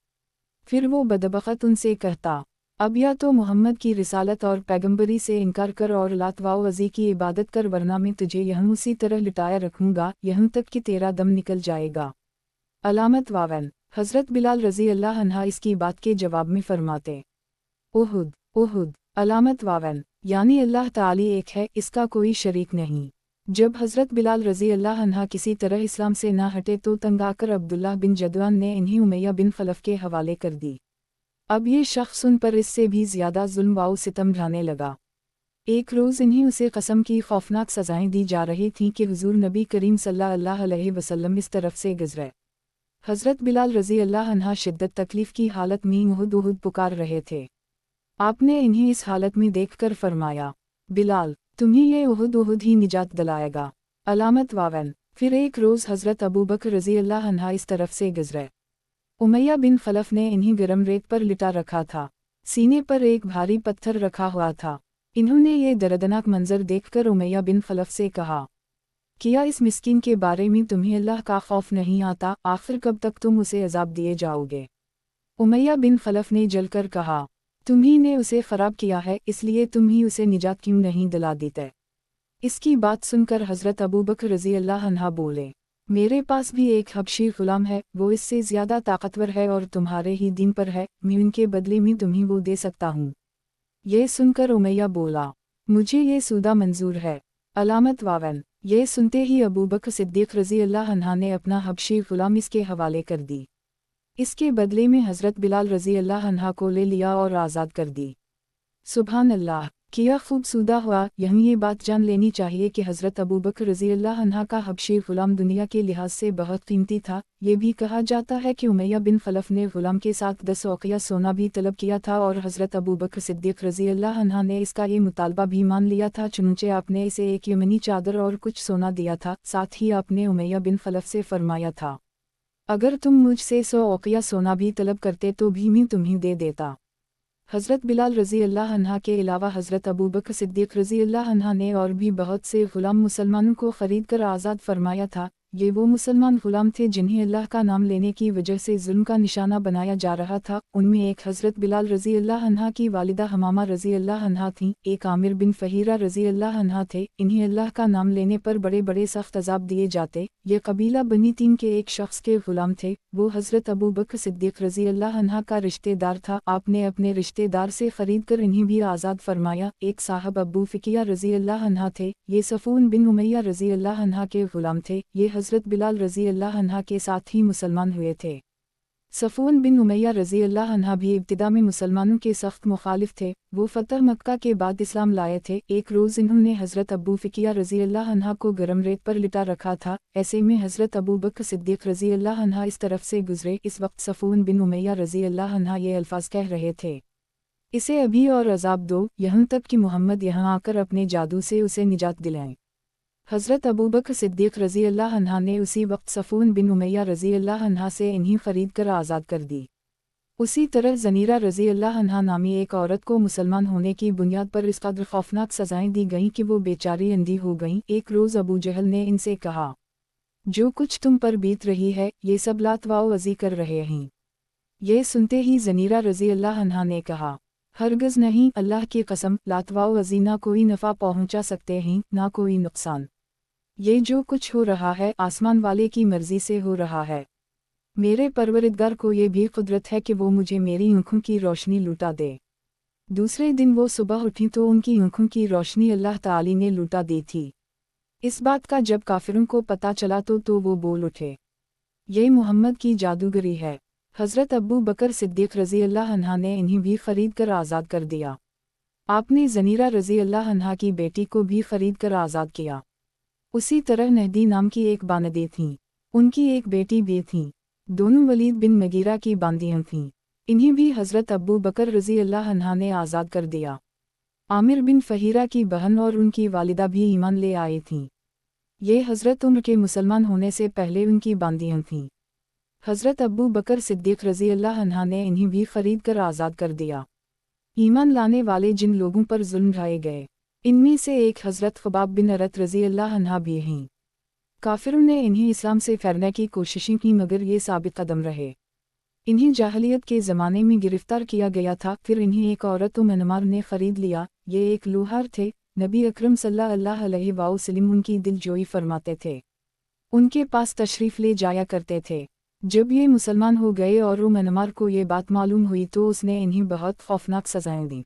پھر وہ بدبخت ان سے کہتا، اب یا تو محمد کی رسالت اور پیغمبری سے انکار کر اور لات و عزی کی عبادت کر، ورنہ میں تجھے یہاں اسی طرح لٹایا رکھوں گا یہاں تک کہ تیرا دم نکل جائے گا۔ علامت واون۔ حضرت بلال رضی اللہ عنہ اس کی بات کے جواب میں فرماتے، احد، احد۔ علامت واون۔ یعنی اللہ تعالی ایک ہے، اس کا کوئی شریک نہیں۔ جب حضرت بلال رضی اللہ عنہ کسی طرح اسلام سے نہ ہٹے تو تنگ آ کر عبداللہ بن جدعان نے انہیں امیہ بن خلف کے حوالے کر دی۔ اب یہ شخص ان پر اس سے بھی زیادہ ظلم و ستم ڈھانے لگا۔ ایک روز انہیں اسے قسم کی خوفناک سزائیں دی جا رہی تھیں کہ حضور نبی کریم صلی اللہ علیہ وسلم اس طرف سے گزرے۔ حضرت بلال رضی اللہ عنہ شدت تکلیف کی حالت میں احد احد پکار رہے تھے۔ آپ نے انہیں اس حالت میں دیکھ کر فرمایا، بلال، تمہیں یہ احد احد ہی نجات دلائے گا۔ علامت واون۔ پھر ایک روز حضرت ابوبکر رضی اللہ عنہ اس طرف سے گزرے۔ امیہ بن خلف نے انہیں گرم ریت پر لٹا رکھا تھا، سینے پر ایک بھاری پتھر رکھا ہوا تھا۔ انہوں نے یہ دردناک منظر دیکھ کر امیہ بن خلف سے کہا، کیا اس مسکین کے بارے میں تمہیں اللہ کا خوف نہیں آتا؟ آخر کب تک تم اسے عذاب دیے جاؤ گے؟ امیہ بن خلف نے جل کر کہا، تمہیں نے اسے خراب کیا ہے، اس لیے تم ہی اسے نجات کیوں نہیں دلا دیتے؟ اس کی بات سن کر حضرت ابوبکر رضی اللہ عنہ بولے، میرے پاس بھی ایک حبشی غلام ہے، وہ اس سے زیادہ طاقتور ہے اور تمہارے ہی دین پر ہے، میں ان کے بدلے میں تمہیں وہ دے سکتا ہوں۔ یہ سن کر امیہ بولا، مجھے یہ سودا منظور ہے۔ علامت واون۔ یہ سنتے ہی ابوبکر صدیق رضی اللہ عنہ نے اپنا حبشی غلام اس کے حوالے کر دی۔ اس کے بدلے میں حضرت بلال رضی اللہ عنہ کو لے لیا اور آزاد کر دی۔ سبحان اللہ، کیا خوب سودا ہوا۔ یہاں یہ بات جان لینی چاہیے کہ حضرت ابوبکر رضی اللہ عنہ کا حبشی غلام دنیا کے لحاظ سے بہت قیمتی تھا۔ یہ بھی کہا جاتا ہے کہ امیہ بن خلف نے غلام کے ساتھ 10 اوقیہ سونا بھی طلب کیا تھا اور حضرت ابوبکر صدیق رضی اللہ عنہ نے اس کا یہ مطالبہ بھی مان لیا تھا، چنانچہ آپ نے اسے ایک یمنی چادر اور کچھ سونا دیا تھا۔ ساتھ ہی آپ نے امیہ بن خلف سے فرمایا تھا، اگر تم مجھ سے 100 اوقیہ سونا بھی طلب کرتے تو بھی میں تمہیں دے دیتا۔ حضرت بلال رضی اللہ عنہ کے علاوہ حضرت ابوبکر صدیق رضی اللہ عنہ نے اور بھی بہت سے غلام مسلمانوں کو خرید کر آزاد فرمایا تھا۔ یہ وہ مسلمان غلام تھے جنہیں اللہ کا نام لینے کی وجہ سے ظلم کا نشانہ بنایا جا رہا تھا۔ ان میں ایک حضرت بلال رضی اللہ عنہ کی والدہ حمامہ رضی اللہ عنہ تھیں، ایک عامر بن فہیرہ رضی اللہ عنہ تھے۔ انہیں اللہ کا نام لینے پر بڑے بڑے سخت عذاب دیے جاتے۔ یہ قبیلہ بنی تیم کے ایک شخص کے غلام تھے، وہ حضرت ابوبکر صدیق رضی اللہ عنہ کا رشتہ دار تھا۔ آپ نے اپنے رشتہ دار سے خرید کر انہیں بھی آزاد فرمایا۔ ایک صاحب ابو فکیہ رضی اللہ عنہ تھے، یہ صفون بن امیہ رضی اللہ عنہ کے غلام تھے۔ یہ حضرت بلال رضی اللہ عنہ کے ساتھ ہی مسلمان ہوئے تھے۔ صفون بن امیہ رضی اللہ عنہ بھی ابتدا میں مسلمانوں کے سخت مخالف تھے، وہ فتح مکہ کے بعد اسلام لائے تھے۔ ایک روز انہوں نے حضرت ابو فکیہ رضی اللہ عنہ کو گرم ریت پر لٹا رکھا تھا، ایسے میں حضرت ابوبکر صدیق رضی اللہ عنہ اس طرف سے گزرے۔ اس وقت صفون بن امیہ رضی اللہ عنہ یہ الفاظ کہہ رہے تھے، اسے ابھی اور عذاب دو، یہاں تک کہ محمد یہاں آ کر اپنے جادو سے اسے نجات دلائیں۔ حضرت ابوبکر صدیق رضی اللہ عنہ نے اسی وقت صفون بن امیہ رضی اللہ عنہ سے انہیں خرید کر آزاد کر دی۔ اسی طرح زنیرہ رضی اللہ عنہ نامی ایک عورت کو مسلمان ہونے کی بنیاد پر اس قدر خوفناک سزائیں دی گئیں کہ وہ بیچاری اندھی ہو گئیں۔ ایک روز ابو جہل نے ان سے کہا، جو کچھ تم پر بیت رہی ہے یہ سب لات و عزی کر رہے ہیں۔ یہ سنتے ہی زنیرہ رضی اللہ عنہ نے کہا، ہرگز نہیں، اللہ کی قسم، لات و عزی نہ کوئی نفع پہنچا سکتے ہیں نہ کوئی نقصان۔ یہ جو کچھ ہو رہا ہے آسمان والے کی مرضی سے ہو رہا ہے۔ मेरे परवरिदगार को ये भी कुदरत है कि वो मुझे मेरी आँखों की रोशनी लुटा दे। दूसरे दिन वो सुबह उठी तो उनकी आँखों की रोशनी अल्लाह ताली ने लुटा दी थी। इस बात का जब काफिरों को पता चला तो वो बोल उठे, ये मोहम्मद की जादूगरी है। हज़रत अब्बू बकर सिद्दीक़ रज़ी अल्लाह अन्हा ने इन्हें भी ख़रीद कर आज़ाद कर दिया। आपने ज़नीरा रज़ी अल्लाह अन्हा की बेटी को भी ख़रीद कर आज़ाद किया। उसी तरह नहदी नाम की एक बानदी थीं, उनकी एक बेटी भी थी। दोनों वलीद बिन मगीरा की बांदियाँ थीं। इन्हें भी हज़रत अब्बू बकर रज़ी अल्लाह अन्हा ने आज़ाद कर दिया। आमिर बिन फ़हीरा की बहन और उनकी वालिदा भी ईमान ले आई थीं। ये हज़रत उम्र के मुसलमान होने से पहले उनकी बांदियाँ थीं। हज़रत अब्बू बकर सिद्दीक़ रज़ी अल्लाह अन्हा ने इन्हें भी ख़रीद कर आज़ाद कर दिया। ईमान लाने वाले जिन लोगों पर जुल्म ढाए गए, इनमें से एक हज़रत ख़ुबाब बिन अरत रज़ी अल्लाह अन्हा भी हैं। काफिरों ने इन्हें इस्लाम से फेरने की कोशिशें की मगर ये साबित कदम रहे। इन्हें जाहलियत के ज़माने में गिरफ्तार किया गया था, फिर इन्हें एक औरत अनमार ने ख़रीद लिया। ये एक लोहार थे। नबी अकरम सल्लल्लाहु अलैहि वसल्लम उनकी दिलजोई फरमाते थे, उनके पास तशरीफ़ ले जाया करते थे। जब ये मुसलमान हो गए और अनमार को ये बात मालूम हुई तो उसने इन्हें बहुत खौफनाक सज़ाएँ दी।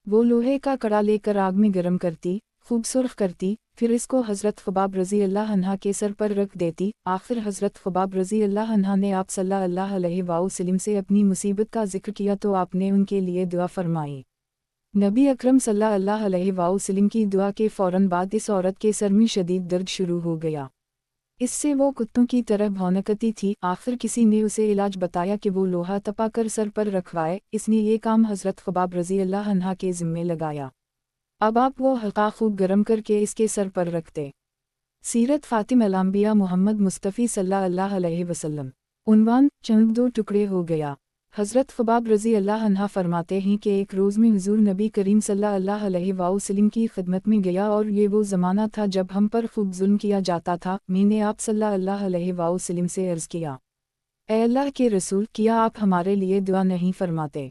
वो लोहे का कड़ा लेकर आग में गर्म करती, खूब सुर्ख करती, फिर इसको हज़रत ख़ुबाब रज़ी अल्लाह अन्हा के सर पर रख देती। आखिर हज़रत ख़ुबाब रज़ी अल्लाह अन्हा ने आप सल्लल्लाहु अलैहि वसल्लम से अपनी मुसीबत का जिक्र किया तो आपने उनके लिए दुआ फरमाई। नबी अकरम सल्लल्लाहु अलैहि वसल्लम की दुआ के फ़ौरन बाद इस औरत के सर में शदीद दर्द शुरू हो गया। इससे वो कुत्तों की तरह भौंकती थी। आखिर किसी ने उसे इलाज बताया कि वो लोहा तपा कर सर पर रखवाए। इसने ये काम हज़रत ख़ुबाब रज़ी अल्लाह अन्हा के ज़िम्मे लगाया। अब आप वो हल्का खूब गर्म करके इसके सर पर रखते। सीरत फ़ातिमा अल-अंबिया मोहम्मद मुस्तफ़ी सल्लल्लाहु अलैहि वसल्लम। उन्वान चंद दो टुकड़े हो गया। हज़रत ख़ुबाब रज़ी अल्लाह अन्हा फरमाते हैं कि एक रोज़ में हुज़ूर नबी करीम सल्लल्लाहु अलैहि वसल्लम की खिदमत में गया और ये वो ज़माना था जब हम पर खूब जुल्म किया जाता था। मैंने आप सल्लल्लाहु अलैहि वसल्लम से अर्ज़ किया, ऐ अल्लाह के रसूल, किया आप हमारे लिए दुआ नहीं फरमाते?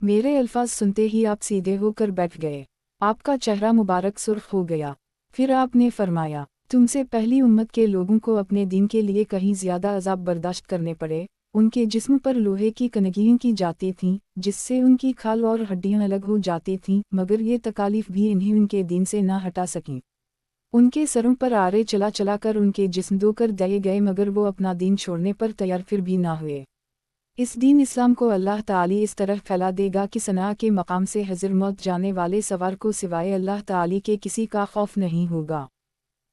मेरे अल्फाज सुनते ही आप सीधे होकर बैठ गए। आपका चेहरा मुबारक सुर्ख हो गया। फिर आपने फरमाया, तुमसे पहली उम्मत के लोगों को अपने दीन के लिए कहीं ज़्यादा अज़ाब बर्दाश्त करने पड़े। उनके जिस्म पर लोहे की कनगियाँ की जाती थीं, जिससे उनकी खाल और हड्डियाँ अलग हो जाती थीं, मगर ये तकालीफ भी इन्हें उनके दीन से ना हटा सकीं। उनके सरों पर आरे चला चला कर उनके जिस्म धोकर दिए गए, मगर वो अपना दीन छोड़ने पर तैयार फिर भी ना हुए। इस दीन इस्लाम को अल्लाह ताली इस तरह फैला देगा कि सना के मकाम से हज़र मौत जाने वाले सवार को सिवाय अल्लाह ताली के किसी का खौफ नहीं होगा।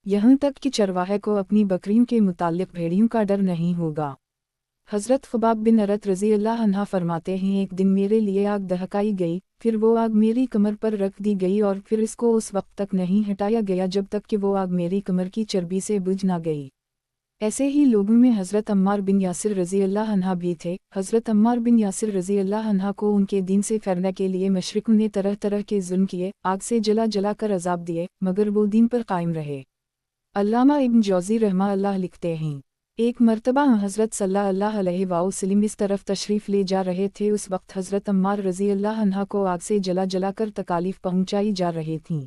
यहाँ तक कि चरवाहे को अपनी बकरियों के मुताल्लिक़ भेड़ियों का डर नहीं होगा। हज़रत ख़ुबाब बिन अरत रज़ी अल्लाह अन्हा फरमाते हैं, एक दिन मेरे लिए आग दहकाई गई, फिर वो आग मेरी कमर पर रख दी गई और फिर इसको उस वक्त तक नहीं हटाया गया जब तक कि वो आग मेरी कमर की चर्बी से बुझ ना गई। ऐसे ही लोगों में हज़रत अम्मार बिन यासिर रज़ी अल्लाह अन्हा भी थे। हज़रत अम्मार बिन यासिर रज़ी अल्लाह अन्हा को उनके दीन से फेरने के लिए मशरिकों ने तरह तरह के जुल्म किए, आग से जला जला कर अजाब दिए, मगर वो दीन पर कायम रहे। अल्लामा इब्न जौज़ी रहमतुल्लाह लिखते हैं, एक मर्तबा हज़रत सल्लल्लाहु अलैहि वसल्लम इस तरफ तशरीफ़ ले जा रहे थे। उस वक्त हज़रत अम्मार रज़ी अल्लाह अन्हा को आग से जला जला कर तकालीफ पहुँचाई जा रही थीं।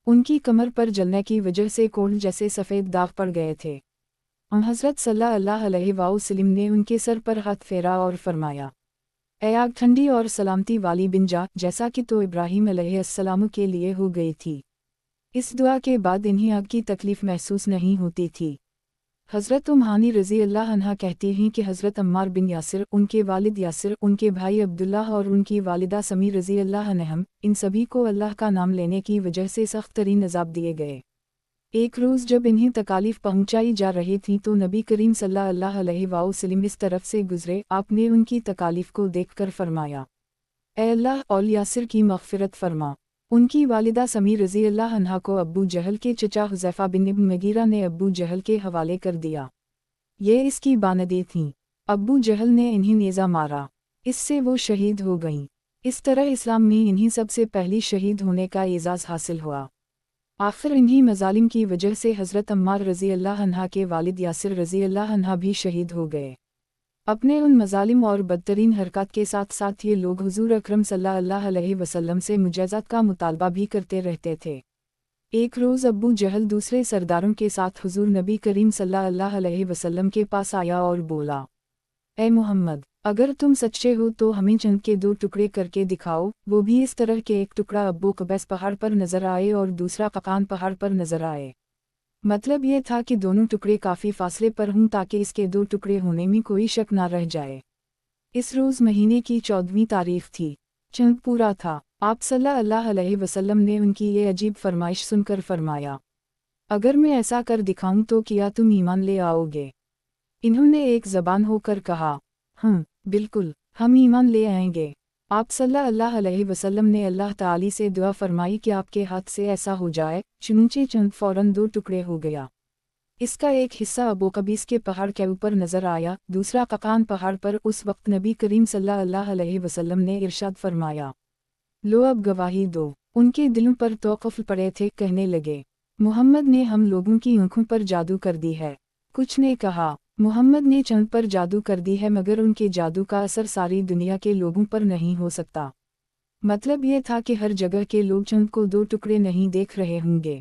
उनकी कमर पर जलने की वजह से कोढ़ जैसे सफ़ेद दाग पड़ गए थे। हज़रत सल्लल्लाहु अलैहि वसल्लम ने उनके सर पर हाथ फेरा और फरमाया, ऐ आग ठंडी और सलामती वाली बिन जा, जैसा कि तो इब्राहीम अलैहिस्सलाम के लिए हो गई थी। इस दुआ के बाद इन्हें आग की तकलीफ़ महसूस नहीं होती थी। हज़रत हानी रज़ी अल्लाह अन्हा कहती हैं कि हज़रत अम्मार बिन यासिर, उनके वालिद यासिर, उनके भाई अब्दुल्ला और उनकी वालिदा समी रज़ी अल्लाह अन्हम, इन सभी को अल्लाह का नाम लेने की वजह से सख्त तरीन अज़ाब दिए गए। एक रोज़ जब इन्हें तकालीफ पहुँचाई जा रही थी तो नबी करीम सल्लल्लाहु अलैहि वसल्लम इस तरफ से गुज़रे। आपने उनकी तकालीफ को देखकर फरमाया, ऐ अल्लाह, और यासिर की मग़फ़िरत फरमा। उनकी वालिदा समी रज़ी अल्लाह अन्हा को अब्बू जहल के चचा हुज़ैफ़ा बिन इब्न मगीरा ने अब्बू जहल के हवाले कर दिया। ये इसकी बानदी थीं। अब्बू जहल ने इन्हें नेज़ा मारा, इससे वो शहीद हो गईं। इस तरह इस्लाम में इन्हीं सबसे पहली शहीद होने का एज़ाज़ हासिल हुआ। आखिर इन्हीं मज़ालिम की वजह से हज़रत अम्मार रज़ी अल्लाह अन्हा के वालिद यासिर रज़ी अल्लाह अन्हा भी शहीद हो गए। अपने उन मज़ालिम और बदतरीन हरकत के साथ साथ ये लोग हुज़ूर अकरम सल्लल्लाहु अलैहि वसल्लम से मुजाज़ात का मुतालबा भी करते रहते थे। एक रोज़ अब्बू जहल दूसरे सरदारों के साथ हुज़ूर नबी करीम सल्लल्लाहु अलैहि वसल्लम के पास आया और बोला, اے محمد اگر تم سچے ہو تو ہمیں چند کے 2 ٹکڑے کر کے دکھاؤ، وہ بھی اس طرح کہ ایک ٹکڑا ابو قبیس پہاڑ پر نظر آئے اور دوسرا ققان پہاڑ پر نظر آئے۔ مطلب یہ تھا کہ دونوں ٹکڑے کافی فاصلے پر ہوں تاکہ اس کے 2 ٹکڑے ہونے میں کوئی شک نہ رہ جائے۔ اس روز مہینے کی 14ویں تاریخ تھی۔ چند پورا تھا۔ آپ صلی اللہ علیہ وسلم نے ان کی یہ عجیب فرمائش سن کر فرمایا، اگر میں ایسا کر دکھاؤں تو کیا تم ایمان لے آؤ گے؟ انہوں نے ایک زبان ہو کر کہا، ہاں بالکل، ہم ایمان لے آئیں گے۔ آپ صلی اللہ علیہ وسلم نے اللہ تعالی سے دعا فرمائی کہ آپ کے ہاتھ سے ایسا ہو جائے، چنانچہ چند فوراً 2 ٹکڑے ہو گیا۔ اس کا ایک حصہ ابو قبیس کے پہاڑ کے اوپر نظر آیا، دوسرا ققان پہاڑ پر۔ اس وقت نبی کریم صلی اللہ علیہ وسلم نے ارشاد فرمایا، لو اب گواہی دو۔ ان کے دلوں پر تو قفل پڑے تھے، کہنے لگے، محمد نے ہم لوگوں کی آنکھوں پر جادو کر دی ہے۔ کچھ نے کہا، محمد نے چند پر جادو کر دی ہے مگر ان کے جادو کا اثر ساری دنیا کے لوگوں پر نہیں ہو سکتا۔ مطلب یہ تھا کہ ہر جگہ کے لوگ چند کو 2 ٹکڑے نہیں دیکھ رہے ہوں گے۔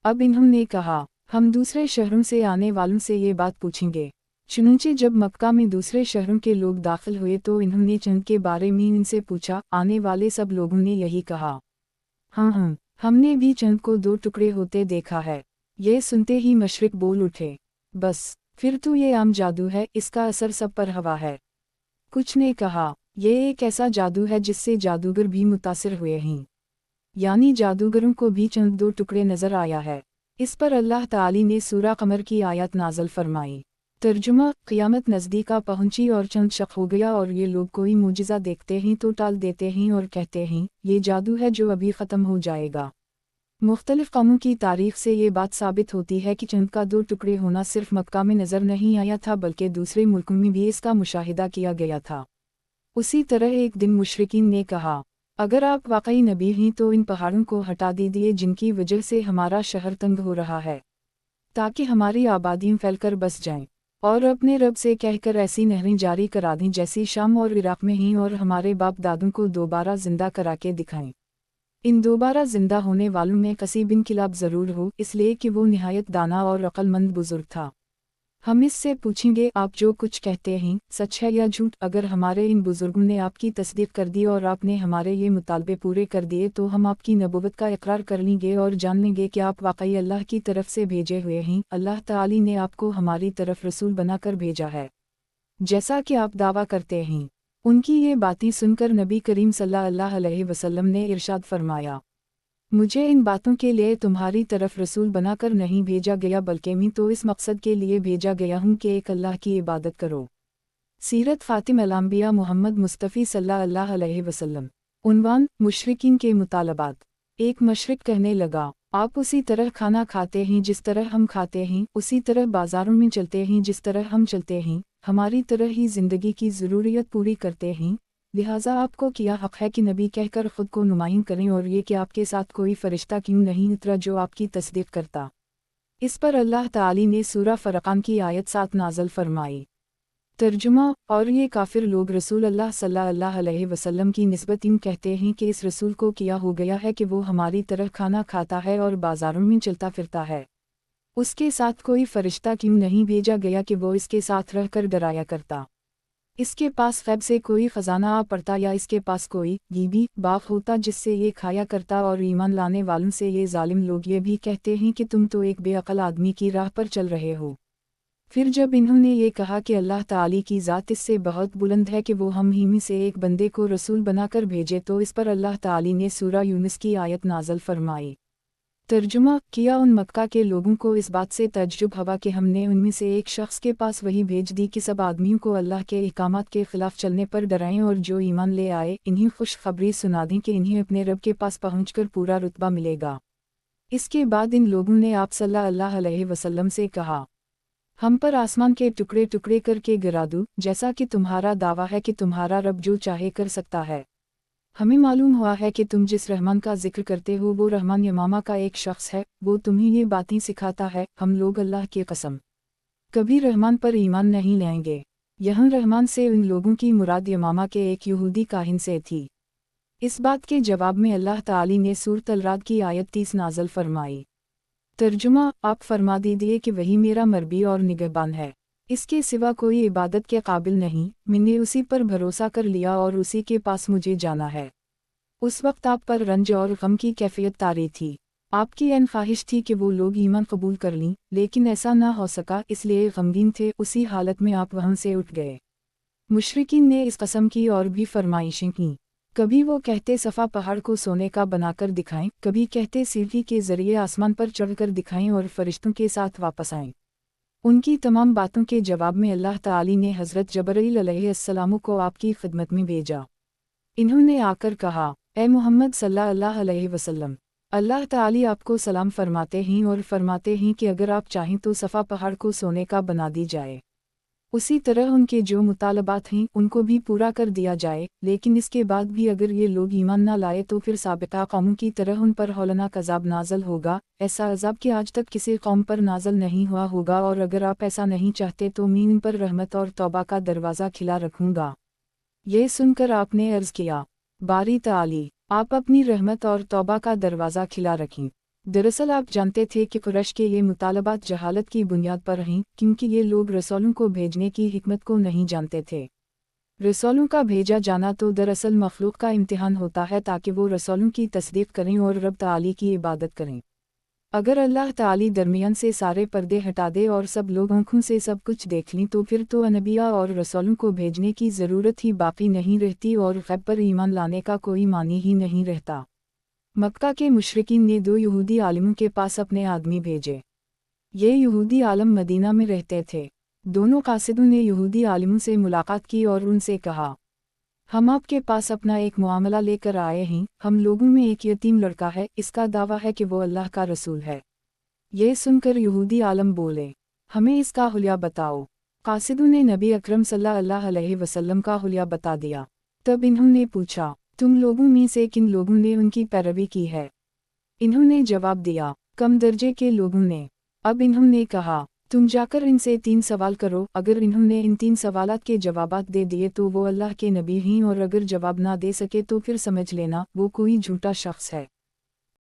اب انہوں نے کہا، ہم دوسرے شہروں سے آنے والوں سے یہ بات پوچھیں گے۔ چنانچہ جب مکہ میں دوسرے شہروں کے لوگ داخل ہوئے تو انہوں نے چند کے بارے میں ان سے پوچھا۔ آنے والے سب لوگوں نے یہی کہا، ہاں ہاں، ہم نے بھی چند کو 2 ٹکڑے ہوتے دیکھا ہے۔ یہ سنتے ہی مشرک بول اٹھے، بس پھر تو یہ عام جادو ہے، اس کا اثر سب پر ہوا ہے۔ کچھ نے کہا، یہ ایک ایسا جادو ہے جس سے جادوگر بھی متاثر ہوئے ہیں، یعنی جادوگروں کو بھی چند 2 ٹکڑے نظر آیا ہے۔ اس پر اللہ تعالی نے سورہ قمر کی آیت نازل فرمائی۔ ترجمہ، قیامت نزدیک آ پہنچی اور چند شک ہو گیا اور یہ لوگ کوئی معجزہ دیکھتے ہیں تو ٹال دیتے ہیں اور کہتے ہیں یہ جادو ہے جو ابھی ختم ہو جائے گا۔ مختلف قوموں کی تاریخ سے یہ بات ثابت ہوتی ہے کہ چند کا 2 ٹکڑے ہونا صرف مکہ میں نظر نہیں آیا تھا بلکہ دوسرے ملکوں میں بھی اس کا مشاہدہ کیا گیا تھا۔ اسی طرح ایک دن مشرکین نے کہا، اگر آپ واقعی نبی ہیں تو ان پہاڑوں کو ہٹا دیجئے جن کی وجہ سے ہمارا شہر تنگ ہو رہا ہے، تاکہ ہماری آبادیاں پھیل کر بس جائیں، اور اپنے رب سے کہہ کر ایسی نہریں جاری کرا دیں جیسی شام اور عراق میں ہیں، اور ہمارے باپ دادوں کو دوبارہ زندہ کرا کے دکھائیں۔ ان دوبارہ زندہ ہونے والوں میں قصی بن کلاب ضرور ہو، اس لیے کہ وہ نہایت دانا اور عقل مند بزرگ تھا۔ ہم اس سے پوچھیں گے آپ جو کچھ کہتے ہیں سچ ہے یا جھوٹ؟ اگر ہمارے ان بزرگوں نے آپ کی تصدیق کر دی اور آپ نے ہمارے یہ مطالبے پورے کر دیے تو ہم آپ کی نبوت کا اقرار کر لیں گے اور جان لیں گے کہ آپ واقعی اللہ کی طرف سے بھیجے ہوئے ہیں۔ اللہ تعالی نے آپ کو ہماری طرف رسول بنا کر بھیجا ہے، جیسا کہ آپ دعویٰ کرتے ہیں۔ ان کی یہ باتیں سن کر نبی کریم صلی اللہ علیہ وسلم نے ارشاد فرمایا، مجھے ان باتوں کے لیے تمہاری طرف رسول بنا کر نہیں بھیجا گیا بلکہ میں تو اس مقصد کے لیے بھیجا گیا ہوں کہ ایک اللہ کی عبادت کرو۔ سیرت خاتم الانبیاء محمد مصطفی صلی اللہ علیہ وسلم۔ عنوان، مشرکین کے مطالبات۔ ایک مشرک کہنے لگا، آپ اسی طرح کھانا کھاتے ہیں جس طرح ہم کھاتے ہیں، اسی طرح بازاروں میں چلتے ہیں جس طرح ہم چلتے ہیں، ہماری طرح ہی زندگی کی ضروریات پوری کرتے ہیں، لہٰذا آپ کو کیا حق ہے کہ نبی کہہ کر خود کو نمایاں کریں، اور یہ کہ آپ کے ساتھ کوئی فرشتہ کیوں نہیں اترا جو آپ کی تصدیق کرتا؟ اس پر اللہ تعالی نے سورہ فرقان کی آیت 7 نازل فرمائی۔ ترجمہ، اور یہ کافر لوگ رسول اللہ صلی اللہ علیہ وسلم کی نسبت یوں کہتے ہیں کہ اس رسول کو کیا ہو گیا ہے کہ وہ ہماری طرح کھانا کھاتا ہے اور بازاروں میں چلتا پھرتا ہے، اس کے ساتھ کوئی فرشتہ کیوں نہیں بھیجا گیا کہ وہ اس کے ساتھ رہ کر ڈرایا کرتا؟ اس کے پاس غیب سے کوئی خزانہ آ پڑتا یا اس کے پاس کوئی غیبی باغ ہوتا جس سے یہ کھایا کرتا؟ اور ایمان لانے والوں سے یہ ظالم لوگ یہ بھی کہتے ہیں کہ تم تو ایک بے عقل آدمی کی راہ پر چل رہے ہو۔ پھر جب انہوں نے یہ کہا کہ اللہ تعالی کی ذات اس سے بہت بلند ہے کہ وہ ہم ہی میں سے ایک بندے کو رسول بنا کر بھیجے، تو اس پر اللہ تعالی نے سورہ یونس کی آیت نازل فرمائی۔ ترجمہ، کیا ان مکہ کے لوگوں کو اس بات سے تعجب ہوا کہ ہم نے ان میں سے ایک شخص کے پاس وحی بھیج دی کہ سب آدمیوں کو اللہ کے احکامات کے خلاف چلنے پر ڈرائیں، اور جو ایمان لے آئے انہیں خوشخبری سنا دیں کہ انہیں اپنے رب کے پاس پہنچ کر پورا رتبہ ملے گا۔ اس کے بعد ان لوگوں نے آپ صلی اللہ علیہ وسلم سے کہا، ہم پر آسمان کے ٹکڑے ٹکڑے کر کے گرا دو، جیسا کہ تمہارا دعویٰ ہے کہ تمہارا رب جو چاہے کر سکتا ہے۔ ہمیں معلوم ہوا ہے کہ تم جس رحمان کا ذکر کرتے ہو وہ رحمان یمامہ کا ایک شخص ہے، وہ تمہیں یہ باتیں سکھاتا ہے۔ ہم لوگ اللہ کی قسم کبھی رحمان پر ایمان نہیں لائیں گے۔ یہاں رحمان سے ان لوگوں کی مراد یمامہ کے ایک یہودی کاہن سے تھی۔ اس بات کے جواب میں اللہ تعالی نے سورۃ الرعد کی آیت 30 نازل فرمائی۔ ترجمہ، آپ فرما دیجئے کہ وہی میرا مربی اور نگہبان ہے۔ اس کے سوا کوئی عبادت کے قابل نہیں، میں نے اسی پر بھروسہ کر لیا اور اسی کے پاس مجھے جانا ہے۔ اس وقت آپ پر رنج اور غم کی کیفیت طاری تھی۔ آپ کی عین خواہش تھی کہ وہ لوگ ایمان قبول کر لیں، لیکن ایسا نہ ہو سکا، اس لیے غمگین تھے۔ اسی حالت میں آپ وہاں سے اٹھ گئے۔ مشرکین نے اس قسم کی اور بھی فرمائشیں کیں۔ کبھی وہ کہتے صفا پہاڑ کو سونے کا بنا کر دکھائیں، کبھی کہتے سیڑھی کے ذریعے آسمان پر چڑھ کر دکھائیں اور فرشتوں کے ساتھ واپس آئیں۔ ان کی تمام باتوں کے جواب میں اللہ تعالی نے حضرت جبرائیل علیہ السلام کو آپ کی خدمت میں بھیجا۔ انہوں نے آ کر کہا، اے محمد صلی اللہ علیہ وسلم، اللہ تعالی آپ کو سلام فرماتے ہیں اور فرماتے ہیں کہ اگر آپ چاہیں تو صفا پہاڑ کو سونے کا بنا دی جائے۔ اسی طرح ان کے جو مطالبات ہیں ان کو بھی پورا کر دیا جائے، لیکن اس کے بعد بھی اگر یہ لوگ ایمان نہ لائے تو پھر سابقہ قوموں کی طرح ان پر ہولناک عذاب نازل ہوگا، ایسا عذاب کہ آج تک کسی قوم پر نازل نہیں ہوا ہوگا، اور اگر آپ ایسا نہیں چاہتے تو میں ان پر رحمت اور توبہ کا دروازہ کھلا رکھوں گا۔ یہ سن کر آپ نے عرض کیا، باری تعالی، آپ اپنی رحمت اور توبہ کا دروازہ کھلا رکھیں۔ دراصل آپ جانتے تھے کہ قریش کے یہ مطالبات جہالت کی بنیاد پر ہیں، کیونکہ یہ لوگ رسولوں کو بھیجنے کی حکمت کو نہیں جانتے تھے۔ رسولوں کا بھیجا جانا تو دراصل مخلوق کا امتحان ہوتا ہے تاکہ وہ رسولوں کی تصدیق کریں اور رب تعالی کی عبادت کریں۔ اگر اللہ تعالی درمیان سے سارے پردے ہٹا دے اور سب لوگ آنکھوں سے سب کچھ دیکھ لیں تو پھر تو انبیاء اور رسولوں کو بھیجنے کی ضرورت ہی باقی نہیں رہتی اور غیب پر ایمان لانے کا کوئی معنی ہی نہیں رہتا۔ مکہ کے مشرکین نے 2 یہودی عالموں کے پاس اپنے آدمی بھیجے۔ یہ یہودی عالم مدینہ میں رہتے تھے۔ دونوں قاصدوں نے یہودی عالموں سے ملاقات کی اور ان سے کہا، ہم آپ کے پاس اپنا ایک معاملہ لے کر آئے ہیں۔ ہم لوگوں میں ایک یتیم لڑکا ہے، اس کا دعویٰ ہے کہ وہ اللہ کا رسول ہے۔ یہ سن کر یہودی عالم بولے، ہمیں اس کا حلیہ بتاؤ۔ قاصدوں نے نبی اکرم صلی اللہ علیہ وسلم کا حلیہ بتا دیا۔ تب انہوں نے پوچھا، تم لوگوں میں سے کن لوگوں نے ان کی پیروی کی ہے؟ انہوں نے جواب دیا، کم درجے کے لوگوں نے۔ اب انہوں نے کہا، تم جا کر ان سے 3 سوال کرو، اگر انہوں نے ان 3 سوالات کے جوابات دے دیے تو وہ اللہ کے نبی ہیں، اور اگر جواب نہ دے سکے تو پھر سمجھ لینا وہ کوئی جھوٹا شخص ہے۔